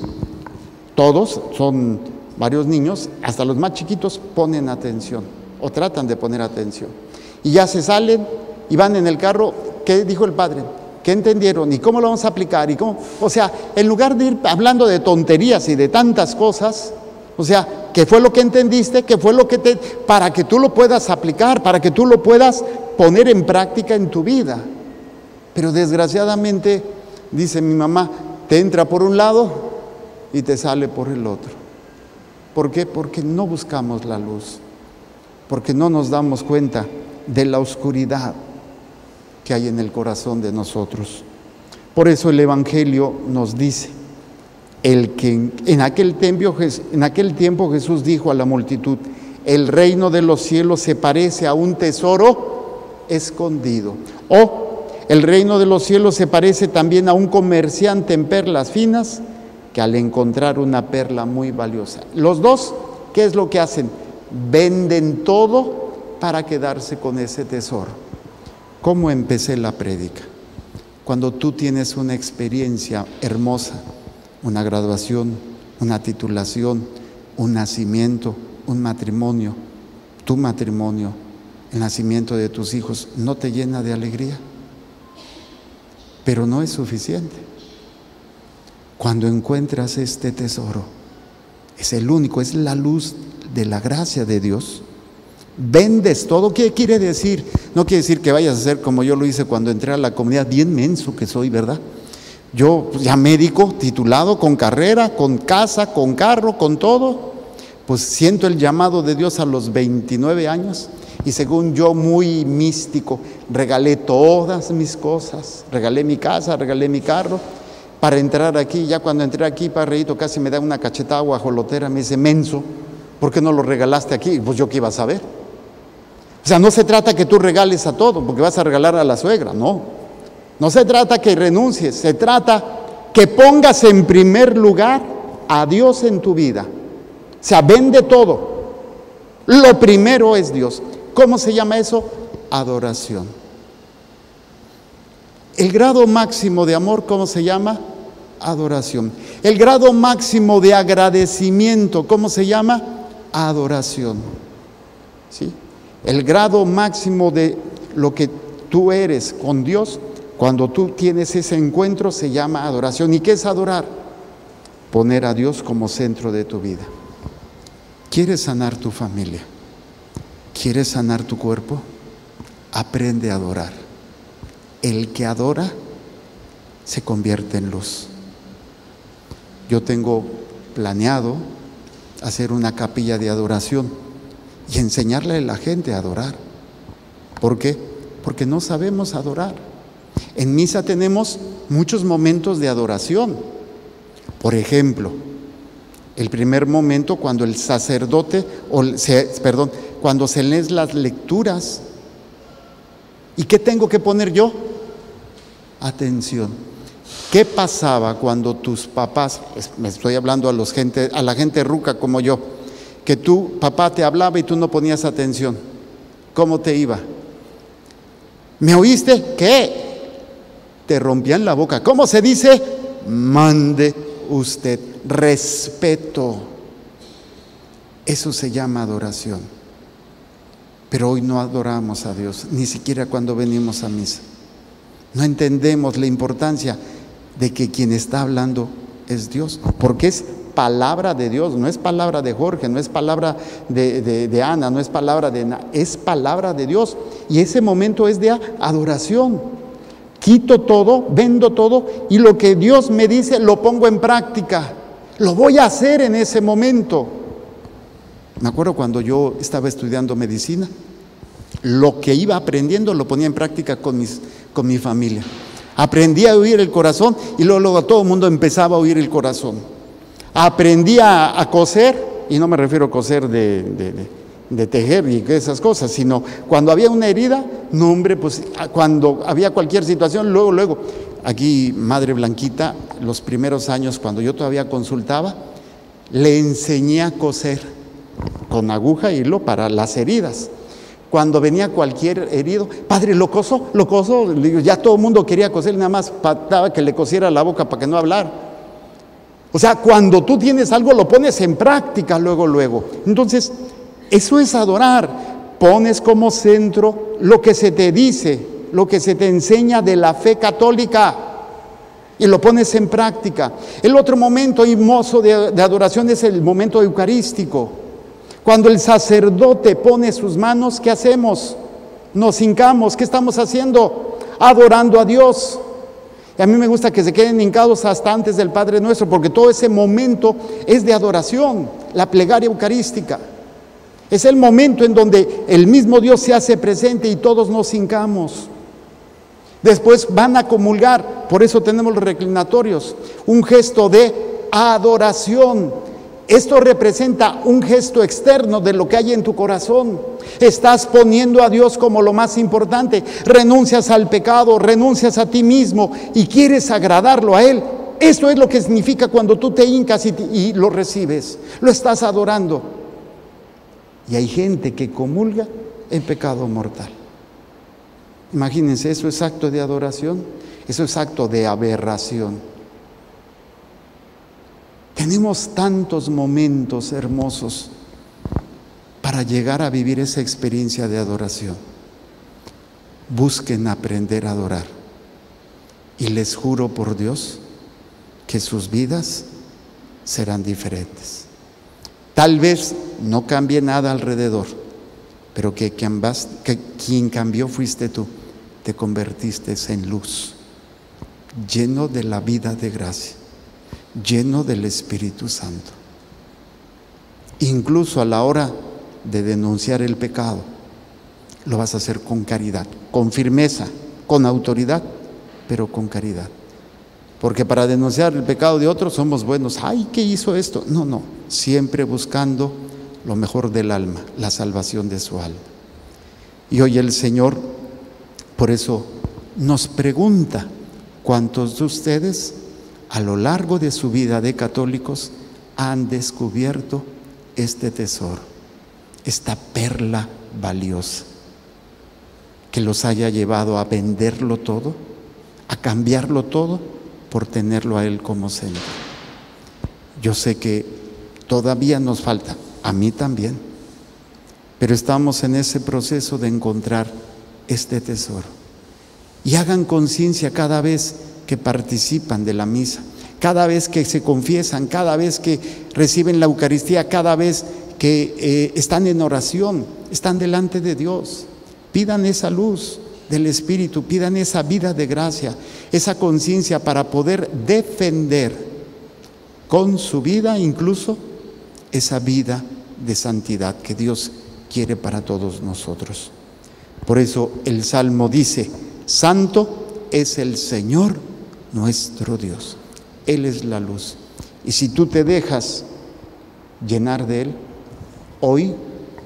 todos, son varios niños, hasta los más chiquitos ponen atención o tratan de poner atención. Y ya se salen y van en el carro, ¿qué dijo el padre? ¿Qué entendieron? ¿Y cómo lo vamos a aplicar? ¿Y cómo? O sea, en lugar de ir hablando de tonterías y de tantas cosas, o sea, ¿qué fue lo que entendiste? ¿Qué fue lo que para que tú lo puedas aplicar, para que tú lo puedas poner en práctica en tu vida? Pero desgraciadamente, dice mi mamá, te entra por un lado y te sale por el otro. ¿Por qué? Porque no buscamos la luz, porque no nos damos cuenta de la oscuridad que hay en el corazón de nosotros. Por eso el Evangelio nos dice, en aquel tiempo Jesús dijo a la multitud, el reino de los cielos se parece a un tesoro escondido. O el reino de los cielos se parece también a un comerciante en perlas finas que al encontrar una perla muy valiosa. Los dos, ¿qué es lo que hacen? Venden todo para quedarse con ese tesoro. ¿Cómo empecé la prédica? Cuando tú tienes una experiencia hermosa, una graduación, una titulación, un nacimiento, un matrimonio, tu matrimonio, el nacimiento de tus hijos, ¿no te llena de alegría? Pero no es suficiente. Cuando encuentras este tesoro, es el único, es la luz de la gracia de Dios. Vendes todo. ¿Qué quiere decir? No quiere decir que vayas a ser como yo lo hice cuando entré a la comunidad, bien menso que soy, ¿verdad? Yo ya médico, titulado, con carrera, con casa, con carro, con todo, pues siento el llamado de Dios a los 29 años y según yo muy místico, regalé todas mis cosas, regalé mi casa, regalé mi carro para entrar aquí. Ya cuando entré aquí, Padreito casi me da una cachetada guajolotera, me dice, menso, ¿por qué no lo regalaste aquí? Pues yo qué iba a saber. O sea, no se trata que tú regales a todo, porque vas a regalar a la suegra, no. No se trata que renuncies, se trata que pongas en primer lugar a Dios en tu vida. O sea, vende todo. Lo primero es Dios. ¿Cómo se llama eso? Adoración. El grado máximo de amor, ¿cómo se llama? Adoración. El grado máximo de agradecimiento, ¿cómo se llama? Adoración. ¿Sí? El grado máximo de lo que tú eres con Dios, cuando tú tienes ese encuentro, se llama adoración. ¿Y qué es adorar? Poner a Dios como centro de tu vida. ¿Quieres sanar tu familia? ¿Quieres sanar tu cuerpo? Aprende a adorar. El que adora se convierte en luz. Yo tengo planeado hacer una capilla de adoración y enseñarle a la gente a adorar. ¿Por qué? Porque no sabemos adorar. En misa tenemos muchos momentos de adoración. Por ejemplo, el primer momento cuando el sacerdote, cuando se leen las lecturas. ¿Y qué tengo que poner yo? Atención. ¿Qué pasaba cuando tus papás, me estoy hablando a la gente ruca como yo, que tu papá te hablaba y tú no ponías atención? ¿Cómo te iba? ¿Me oíste? ¿Qué? Te rompían la boca. ¿Cómo se dice? Mande usted. Respeto. Eso se llama adoración. Pero hoy no adoramos a Dios, ni siquiera cuando venimos a misa. No entendemos la importancia de que quien está hablando es Dios, porque es palabra de Dios, no es palabra de Jorge, no es palabra de Ana, no es palabra es palabra de Dios. Y ese momento es de adoración. Quito todo, vendo todo y lo que Dios me dice lo pongo en práctica. Lo voy a hacer en ese momento. Me acuerdo cuando yo estaba estudiando medicina, lo que iba aprendiendo lo ponía en práctica con mi familia. Aprendí a oír el corazón y luego todo el mundo empezaba a oír el corazón. Aprendí a coser, y no me refiero a coser de tejer y esas cosas, sino cuando había una herida, no hombre, pues cuando había cualquier situación, luego, aquí Madre Blanquita, los primeros años cuando yo todavía consultaba, le enseñé a coser con aguja y hilo para las heridas. Cuando venía cualquier herido, padre, ¿lo coso? Ya todo el mundo quería coser, nada más faltaba que le cosiera la boca para que no hablara. O sea, cuando tú tienes algo lo pones en práctica luego. Entonces, eso es adorar. Pones como centro lo que se te dice. lo que se te enseña de la fe católica y lo pones en práctica. El otro momento hermoso de adoración es el momento eucarístico. Cuando el sacerdote pone sus manos, ¿qué hacemos? Nos hincamos. ¿Qué estamos haciendo? Adorando a Dios. Y a mí me gusta que se queden hincados hasta antes del Padre Nuestro, porque todo ese momento es de adoración, la plegaria eucarística. Es el momento en donde el mismo Dios se hace presente y todos nos hincamos. Después van a comulgar, por eso tenemos los reclinatorios, un gesto de adoración. Esto representa un gesto externo de lo que hay en tu corazón. Estás poniendo a Dios como lo más importante. Renuncias al pecado, renuncias a ti mismo y quieres agradarlo a Él. Esto es lo que significa cuando tú te hincas y lo recibes. Lo estás adorando. Y hay gente que comulga en pecado mortal. Imagínense, eso es acto de adoración, eso es acto de aberración. Tenemos tantos momentos hermosos para llegar a vivir esa experiencia de adoración. Busquen aprender a adorar. Y les juro por Dios que sus vidas serán diferentes. Tal vez no cambie nada alrededor, pero que quien cambió fuiste tú. Te convertiste en luz, lleno de la vida de gracia, lleno del Espíritu Santo. Incluso a la hora de denunciar el pecado, lo vas a hacer con caridad, con firmeza, con autoridad, pero con caridad. Porque para denunciar el pecado de otros somos buenos. ¡Ay, qué hizo esto! No, siempre buscando lo mejor del alma, la salvación de su alma. Y hoy el Señor, por eso, nos pregunta: ¿cuántos de ustedes a lo largo de su vida de católicos han descubierto este tesoro, esta perla valiosa, que los haya llevado a venderlo todo, a cambiarlo todo por tenerlo a Él como centro? Yo sé que todavía nos falta, a mí también, pero estamos en ese proceso de encontrar este tesoro. Y hagan conciencia cada vez que participan de la misa, cada vez que se confiesan, cada vez que reciben la Eucaristía, cada vez que están en oración, están delante de Dios. Pidan esa luz del Espíritu, pidan esa vida de gracia, esa conciencia para poder defender con su vida incluso esa vida de santidad que Dios quiere para todos nosotros. Por eso el Salmo dice: Santo es el Señor nuestro Dios. Él es la luz. Y si tú te dejas llenar de Él, hoy,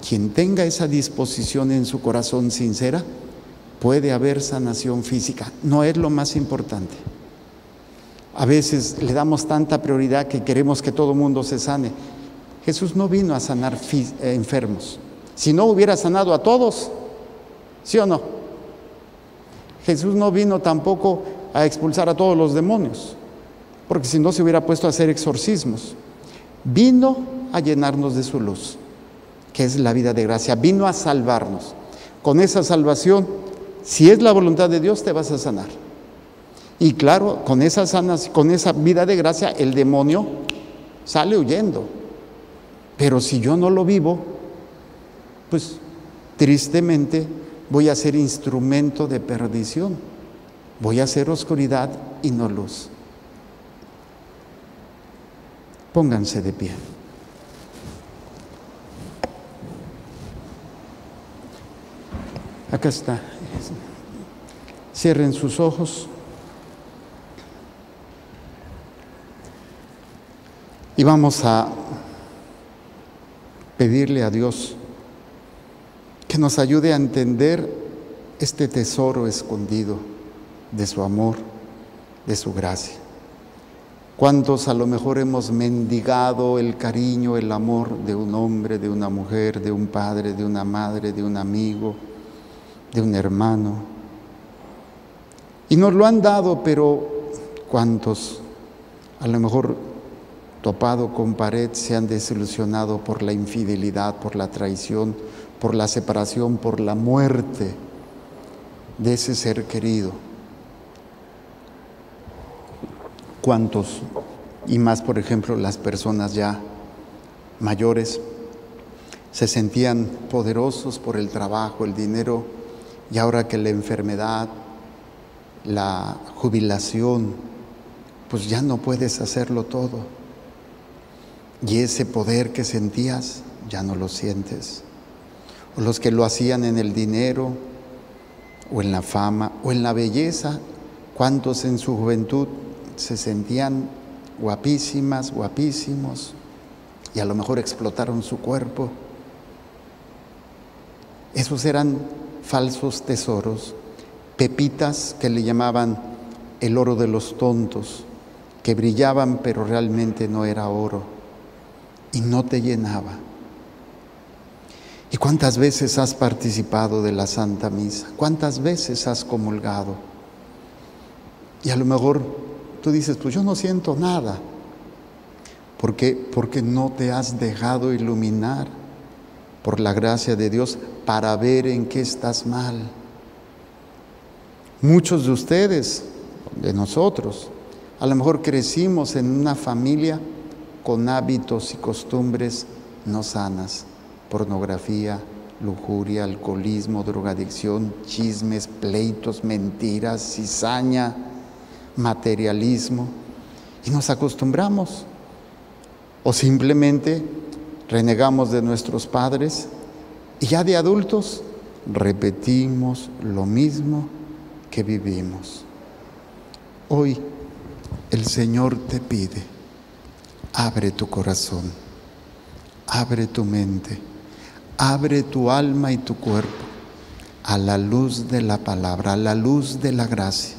quien tenga esa disposición en su corazón sincera, puede haber sanación física. No es lo más importante. A veces le damos tanta prioridad que queremos que todo mundo se sane. Jesús no vino a sanar enfermos. Si no hubiera sanado a todos, ¿sí o no? Jesús no vino tampoco a expulsar a todos los demonios, porque si no se hubiera puesto a hacer exorcismos. Vino a llenarnos de su luz, que es la vida de gracia. Vino a salvarnos. Con esa salvación, si es la voluntad de Dios, te vas a sanar. Y claro, con esa vida de gracia, el demonio sale huyendo. Pero si yo no lo vivo, pues tristemente voy a ser instrumento de perdición. Voy a ser oscuridad y no luz. Pónganse de pie. Acá está. Cierren sus ojos. Y vamos a pedirle a Dios que nos ayude a entender este tesoro escondido de su amor, de su gracia. ¿Cuántos a lo mejor hemos mendigado el cariño, el amor de un hombre, de una mujer, de un padre, de una madre, de un amigo, de un hermano? Y nos lo han dado, pero ¿cuántos a lo mejor topado con pared se han desilusionado por la infidelidad, por la traición, por la separación, por la muerte? de ese ser querido. ¿Cuántos? Y más, por ejemplo, las personas ya mayores se sentían poderosos por el trabajo, el dinero, y ahora que la enfermedad, la jubilación, pues ya no puedes hacerlo todo. Y ese poder que sentías, ya no lo sientes. O los que lo hacían en el dinero, o en la fama, o en la belleza. ¿Cuántos en su juventud se sentían guapísimas, guapísimos, y a lo mejor explotaron su cuerpo? Esos eran falsos tesoros, pepitas que le llamaban el oro de los tontos, que brillaban pero realmente no era oro y no te llenaba. ¿Y cuántas veces has participado de la Santa Misa? ¿Cuántas veces has comulgado? Y a lo mejor tú dices, pues yo no siento nada. ¿Por qué? Porque no te has dejado iluminar por la gracia de Dios para ver en qué estás mal. Muchos de ustedes, de nosotros, a lo mejor crecimos en una familia con hábitos y costumbres no sanas: pornografía, lujuria, alcoholismo, drogadicción, chismes, pleitos, mentiras, cizaña, materialismo, y nos acostumbramos. O simplemente renegamos de nuestros padres y ya de adultos repetimos lo mismo que vivimos. Hoy el Señor te pide: abre tu corazón, abre tu mente, abre tu alma y tu cuerpo a la luz de la palabra, a la luz de la gracia,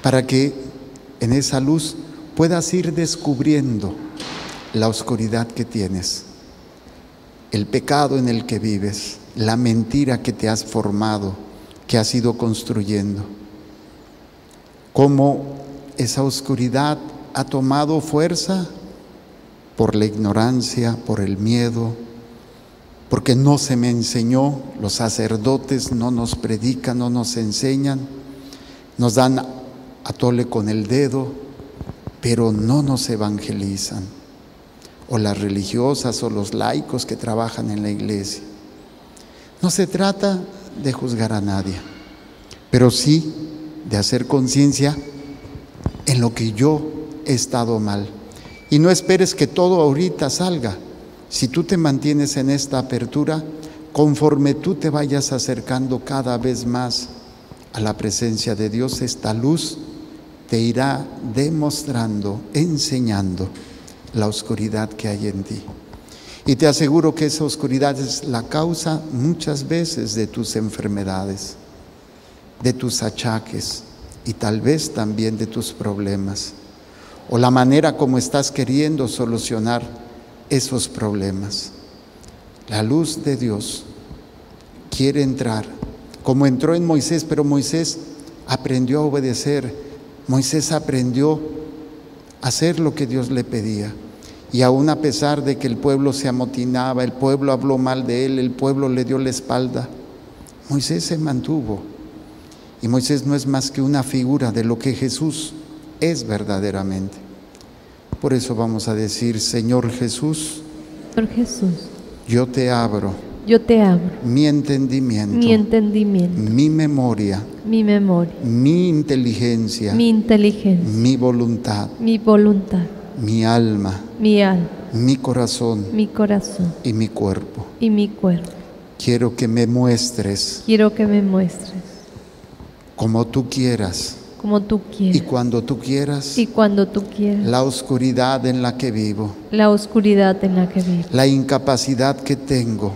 para que en esa luz puedas ir descubriendo la oscuridad que tienes, el pecado en el que vives, la mentira que te has formado, que has ido construyendo. Cómo esa oscuridad ha tomado fuerza por la ignorancia, por el miedo, porque no se me enseñó, los sacerdotes no nos predican, no nos enseñan, nos dan a tole con el dedo, pero no nos evangelizan. O las religiosas o los laicos que trabajan en la iglesia. No se trata de juzgar a nadie, pero sí de hacer conciencia en lo que yo he estado mal. Y no esperes que todo ahorita salga. Si tú te mantienes en esta apertura, conforme tú te vayas acercando cada vez más a la presencia de Dios, esta luz te irá demostrando, enseñando la oscuridad que hay en ti. Y te aseguro que esa oscuridad es la causa muchas veces de tus enfermedades, de tus achaques y tal vez también de tus problemas, o la manera como estás queriendo solucionar esos problemas. La luz de Dios quiere entrar, como entró en Moisés, pero Moisés aprendió a obedecer. Moisés aprendió a hacer lo que Dios le pedía. Y aún a pesar de que el pueblo se amotinaba, el pueblo habló mal de él, el pueblo le dio la espalda, Moisés se mantuvo. Y Moisés no es más que una figura de lo que Jesús es verdaderamente. Por eso vamos a decir: Señor Jesús, Señor Jesús, yo te abro mi entendimiento, mi memoria, mi inteligencia, mi voluntad, mi alma, mi corazón y mi cuerpo. Quiero que me muestres como tú quieras y cuando tú quieras la oscuridad en la que vivo, la incapacidad que tengo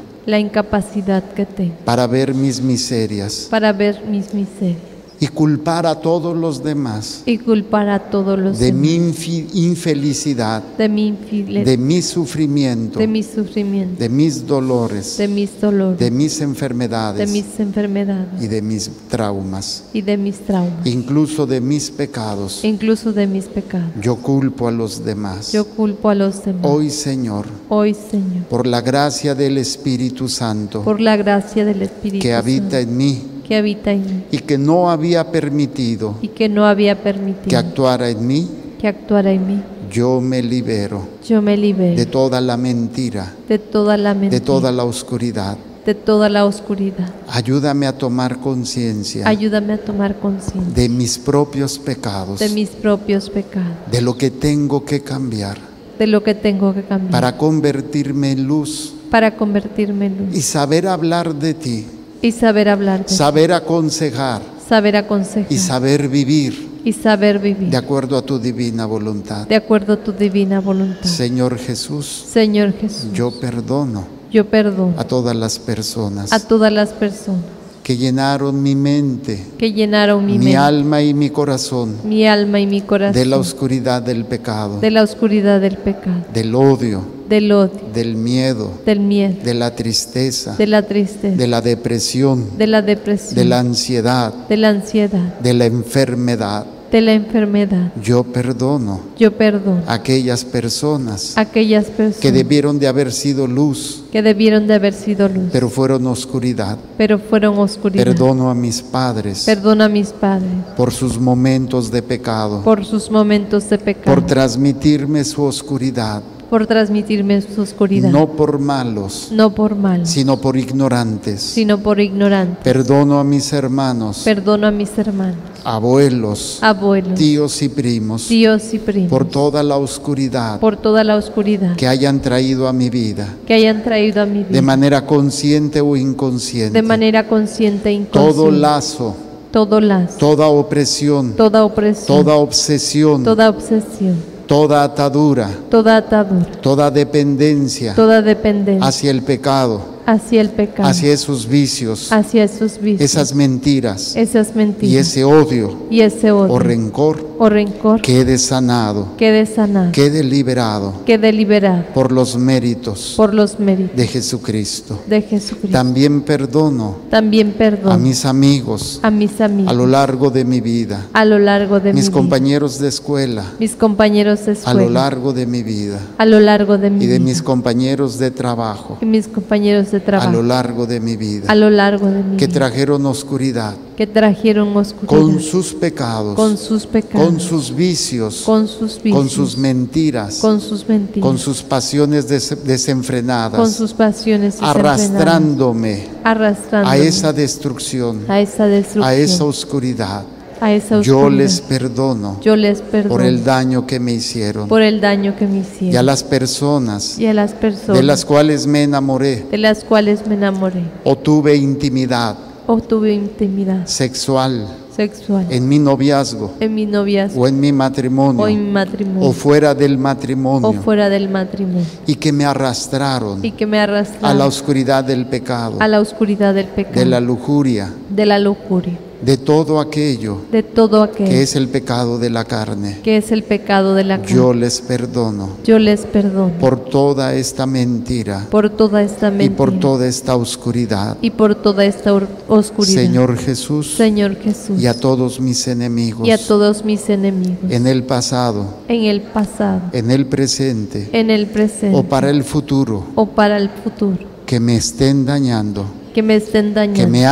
para ver mis miserias y culpar a todos los demás de mi infelicidad, de mi sufrimiento, de mis dolores, de mis enfermedades y de mis traumas, incluso de mis pecados. Yo culpo a los demás. Hoy, Señor, por la gracia del Espíritu Santo que habita en mí, que habita en mí, y que no había permitido y que no había permitido que actuara en mí, que actuara en mí, yo me libero yo me libero de toda la mentira, de toda la mentira, de toda la oscuridad. de toda la oscuridad. Ayúdame a tomar conciencia Ayúdame a tomar conciencia de mis propios pecados, de mis propios pecados, de lo que tengo que cambiar de lo que tengo que cambiar para convertirme en luz para convertirme en luz y saber hablar de ti, y saber hablar de ti, saber aconsejar saber aconsejar y saber vivir y saber vivir de acuerdo a tu divina voluntad. de acuerdo a tu divina voluntad. Señor Jesús, Señor Jesús, yo perdono yo perdono a todas las personas a todas las personas que llenaron mi mente, que llenaron mi mente, alma y mi corazón mi alma y mi corazón de la oscuridad del pecado, de la oscuridad del pecado, del odio, del odio, del miedo, del miedo, de la tristeza, de la tristeza, de la depresión, de la depresión, de la ansiedad, de la ansiedad, de la enfermedad. de la enfermedad. Yo perdono Yo perdono a aquellas personas a aquellas personas que debieron de haber sido luz, que debieron de haber sido luz, pero fueron oscuridad. pero fueron oscuridad. Perdono a mis padres Perdono a mis padres por sus momentos de pecado, por sus momentos de pecado, por transmitirme su oscuridad, por transmitirme su oscuridad, no por malos, no por mal, sino por ignorantes. sino por ignorante. Perdono a mis hermanos, Perdono a mis hermanos, abuelos, abuelos, tíos y primos, tíos y primos, por toda la oscuridad por toda la oscuridad que hayan traído a mi vida, que hayan traído a mi vida, de manera consciente o inconsciente, de manera consciente e inconsciente, todo lazo, todo lazo, toda opresión, toda opresión, toda obsesión, toda obsesión, toda atadura, toda atadura, toda dependencia toda dependencia hacia el pecado, hacia el pecado, hacia esos vicios, hacia esos vicios, esas mentiras esas mentiras y ese odio y ese odio o rencor, quede sanado, quede liberado quede liberado por los méritos por los méritos de Jesucristo. de Jesucristo. También perdono También perdono a mis amigos a mis amigos a lo largo de mi vida, a lo largo de mis mi vida, compañeros de escuela mis compañeros de a escuela lo largo de mi vida a lo largo de mi y de vida, mis compañeros de trabajo y mis compañeros de a trabajo lo largo de mi vida, a lo largo de mi que vida, trajeron oscuridad que trajeron oscuridad con sus pecados, con sus pecados, con sus vicios, con sus vicios, con sus mentiras, con sus mentiras, con sus pasiones desenfrenadas, con sus pasiones desenfrenadas, arrastrándome arrastrándome a esa destrucción, a esa destrucción, a esa oscuridad. a esa Yo oscuridad. les perdono Yo les perdono por el daño que me hicieron, por el daño que me y hicieron, a las personas y a las personas de las cuales me enamoré de las cuales me enamoré o tuve intimidad o tuve intimidad sexual sexual en mi noviazgo en mi noviazgo o en mi matrimonio o en mi matrimonio o fuera del matrimonio, o fuera del matrimonio, y que me arrastraron y que me a arrastraron la oscuridad del pecado, a la oscuridad del pecado, de la lujuria, de la lujuria, de todo aquello de todo aquello que es el pecado de la carne. que es el pecado de la carne. Yo les perdono Yo les perdono por toda esta mentira por toda esta mentira y por toda esta oscuridad. y por toda esta oscuridad. Señor Jesús, Señor Jesús, y a todos mis enemigos, y a todos mis enemigos, en el pasado, en el pasado, en el presente en el presente o para el futuro, o para el futuro, que me estén dañando, que me estén dañando, que me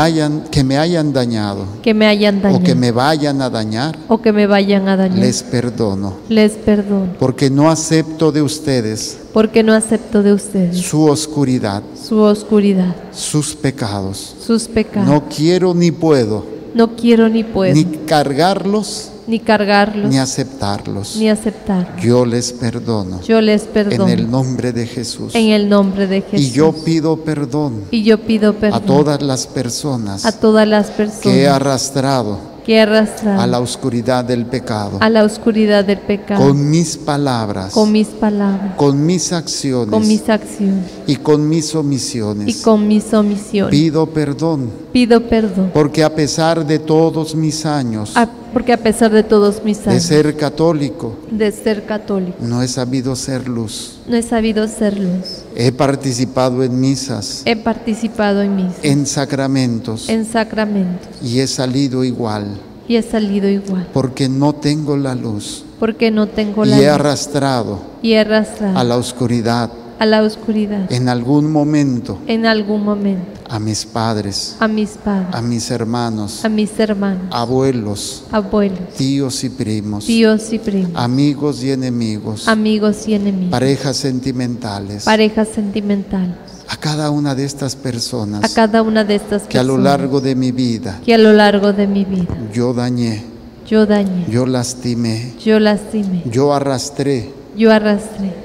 hayan dañado que me hayan dañado o que me vayan a dañar, o que me vayan a dañar. les perdono, Les perdono, porque no acepto de ustedes porque no acepto de ustedes su oscuridad, su oscuridad, sus pecados. sus pecados. No quiero ni puedo No quiero ni puedo ni cargarlos ni cargarlos ni aceptarlos. ni aceptar. Yo les perdono Yo les perdono en el nombre de Jesús. en el nombre de Jesús. Y yo pido perdón Y yo pido perdón a todas las personas a todas las personas que he arrastrado que he arrastrado a la oscuridad del pecado, a la oscuridad del pecado, con mis palabras, con mis palabras, con mis acciones con mis acciones y con mis y omisiones. con mis omisiones. Pido perdón, Pido perdón porque a pesar de todos mis años porque a pesar de todos mis de años ser católico, de ser católico, no he sabido ser luz. no he sabido ser luz. He participado en misas, He participado en misas, en sacramentos, en sacramentos, y he salido igual, y he salido igual, porque no tengo la luz porque no tengo y la he luz, arrastrado y he arrastrado a la oscuridad a la oscuridad, en algún momento, en algún momento, a mis padres, a mis padres, a mis hermanos, a mis hermanos, abuelos, abuelos, tíos y primos, tíos y primos, amigos y enemigos, amigos y enemigos, parejas sentimentales, parejas sentimentales, a cada una de estas a personas cada una de estas que a lo personas largo de mi vida que a lo largo de mi vida yo dañé, yo dañé, yo lastimé, yo lastimé, yo arrastré yo arrastré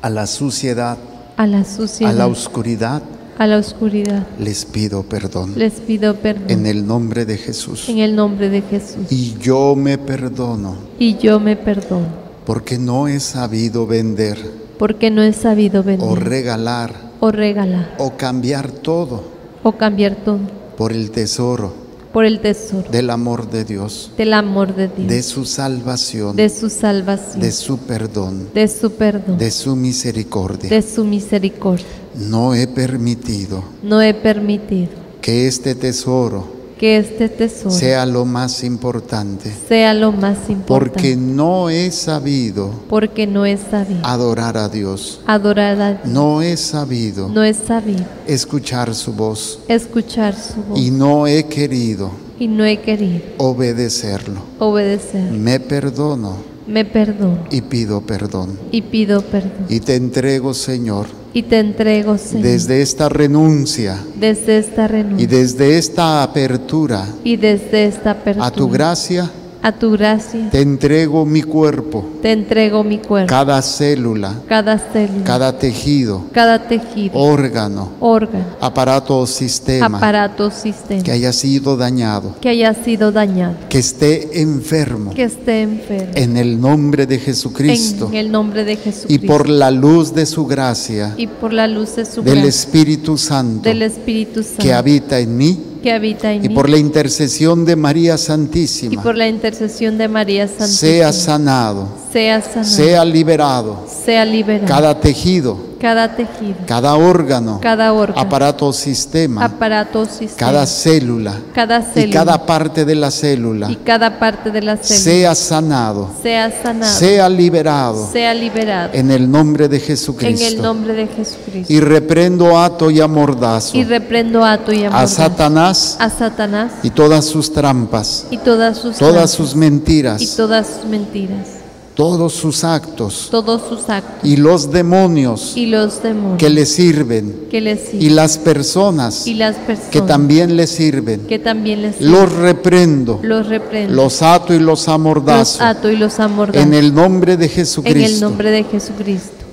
a la suciedad, a la a suciedad, la oscuridad, a la oscuridad, les pido perdón les pido perdón en el nombre de Jesús. en el nombre de Jesús. Y yo me perdono Y yo me perdono, porque no he sabido vender porque no he sabido vender o regalar o regalar o cambiar todo o cambiar todo por el tesoro por el tesoro del amor de Dios, del amor de Dios, de su salvación, de su salvación, de su perdón, de su perdón, de su misericordia. de su misericordia. No he permitido No he permitido que este tesoro que este tesoro sea lo más importante, sea lo más importante, porque no he sabido porque no he sabido adorar a Dios, adorar a Dios, no he sabido no he sabido escuchar su voz escuchar su voz y no he querido y no he querido obedecerlo. obedecer. Me perdono Me perdono y pido perdón. y pido perdón. Y te entrego, Señor, Y te entrego, Señor, desde esta renuncia desde esta renuncia y desde esta apertura y desde esta apertura a tu gracia, a tu gracia, te entrego mi cuerpo, te entrego mi cuerpo, cada célula, cada célula, cada tejido, cada tejido, órgano, órgano, aparato o sistema aparato, sistema que haya sido dañado, que haya sido dañado, que esté enfermo, que esté enfermo, en el nombre de Jesucristo en el nombre de y Jesucristo, por la luz de su gracia, y por la luz de su del gracia, Espíritu Santo del Espíritu Santo que habita en mí, que habita en y mí, por la intercesión de María y Santísima, por la intercesión de María Santísima, sea sanado, sea sanado, sea liberado sea liberado, cada tejido, cada tejido, cada órgano, cada órgano, aparato o sistema, aparato, sistema, cada célula cada y célula, cada parte de la célula y cada parte de la célula sea sanado, sea sanado, sea liberado sea liberado, en el nombre de en el Jesucristo. nombre de Jesucristo. Y reprendo, ato y amordazo Y reprendo ato y a amordazo Satanás a Satanás y todas sus trampas, y todas sus todas trampas sus mentiras, y todas sus mentiras, todos sus actos todos sus actos y los demonios y los demonios que le sirven que les y siguen las personas y las personas que también le sirven. que también les siguen. Los reprendo, Los reprendo, los ato y los los amordazo ato y los amordazo en el nombre de en el Jesucristo, nombre de Jesucristo,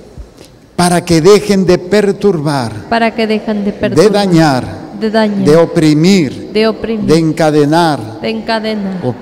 para que dejen de perturbar, para que dejen de de perturbar, dañar, de dañar, de oprimir, de oprimir, de encadenar de encadenar, o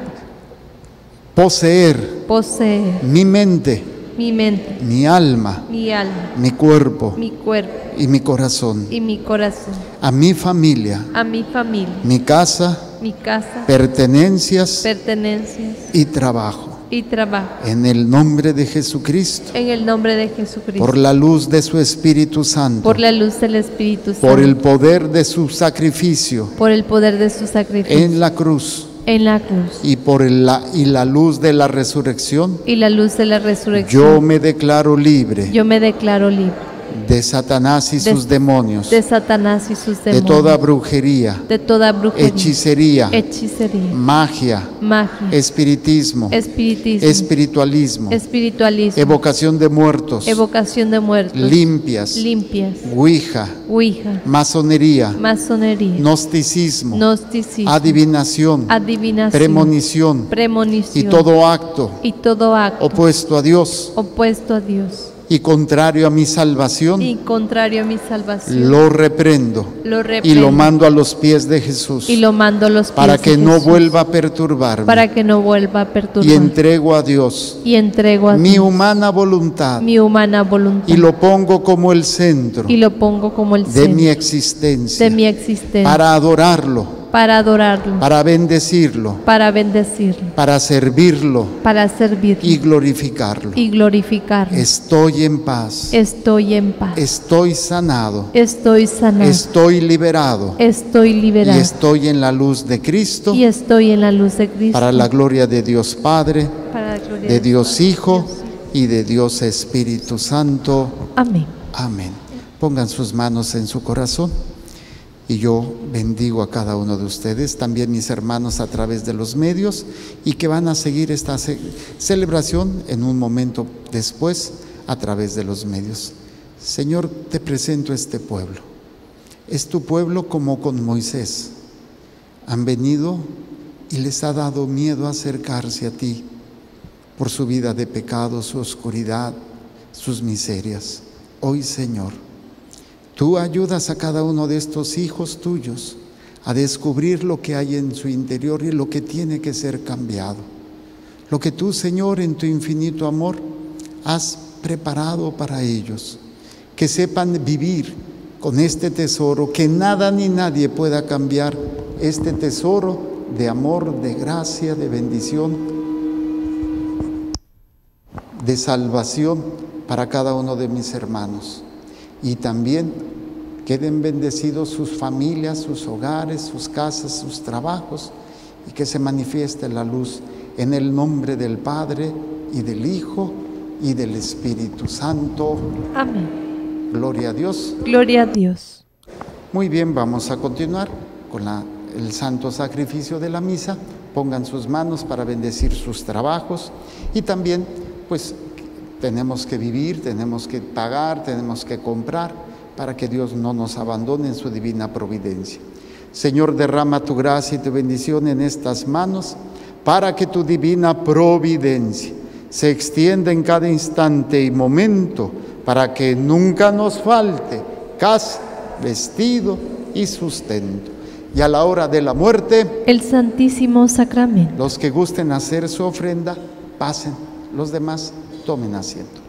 poseer poseer mi mente, mi mente, mi alma, mi alma, mi cuerpo mi cuerpo y mi corazón, y mi corazón, a mi familia, a mi familia, mi casa, mi casa, pertenencias pertenencias y trabajo. y trabajo, En el nombre de Jesucristo, en el nombre de Jesucristo, por la luz de su Espíritu Santo, por la luz del Espíritu Santo, por el poder de su sacrificio por el poder de su sacrificio en la cruz en la cruz y por la luz de la resurrección, y la luz de la yo resurrección, me declaro libre yo me declaro libre de Satanás y sus demonios, de Satanás y sus de demonios, toda brujería, de toda brujería, hechicería, hechicería, magia, magia, espiritismo, espiritismo, espiritualismo, espiritualismo, evocación de muertos, evocación de muertos, limpias, limpias, ouija, ouija, masonería, masonería, gnosticismo, gnosticismo, adivinación, adivinación, premonición premonición y todo acto y todo acto opuesto a Dios opuesto a Dios y contrario a mi salvación, y contrario a mi salvación, lo reprendo lo y reprendo lo mando a los pies de Jesús y lo mando a los pies para de que no Jesús, vuelva a perturbarme, para que no vuelva a perturbar, y entrego a Dios y entrego a mi Dios humana voluntad mi humana voluntad y lo pongo como el centro y lo pongo como el de centro mi existencia, de mi existencia, para adorarlo, para adorarlo, para bendecirlo, para bendecirlo, para servirlo para servirlo y glorificarlo. y glorificarlo. Estoy en paz, Estoy en paz, estoy sanado, estoy sanado, estoy liberado estoy y liberado estoy en la luz de Cristo, y estoy en la luz de Cristo, para la gloria de Dios Padre, para la gloria de Dios Hijo y de Dios Espíritu Santo. Amén. Amén. Pongan sus manos en su corazón y yo bendigo a cada uno de ustedes, también mis hermanos a través de los medios y que van a seguir esta celebración en un momento después a través de los medios. Señor, te presento este pueblo. Es tu pueblo como con Moisés. Han venido y les ha dado miedo acercarse a ti por su vida de pecado, su oscuridad, sus miserias. Hoy, Señor, tú ayudas a cada uno de estos hijos tuyos a descubrir lo que hay en su interior y lo que tiene que ser cambiado. Lo que tú, Señor, en tu infinito amor, has preparado para ellos. Que sepan vivir con este tesoro, que nada ni nadie pueda cambiar este tesoro de amor, de gracia, de bendición, de salvación para cada uno de mis hermanos. Y también queden bendecidos sus familias, sus hogares, sus casas, sus trabajos, y que se manifieste la luz en el nombre del Padre y del Hijo y del Espíritu Santo. Amén. Gloria a Dios. Gloria a Dios. Muy bien, vamos a continuar con el santo sacrificio de la misa. Pongan sus manos para bendecir sus trabajos y también, pues, tenemos que vivir, tenemos que pagar, tenemos que comprar para que Dios no nos abandone en su divina providencia. Señor, derrama tu gracia y tu bendición en estas manos para que tu divina providencia se extienda en cada instante y momento para que nunca nos falte casa, vestido y sustento. Y a la hora de la muerte, el Santísimo Sacramento. Los que gusten hacer su ofrenda, pasen. Los demás, tomen asiento.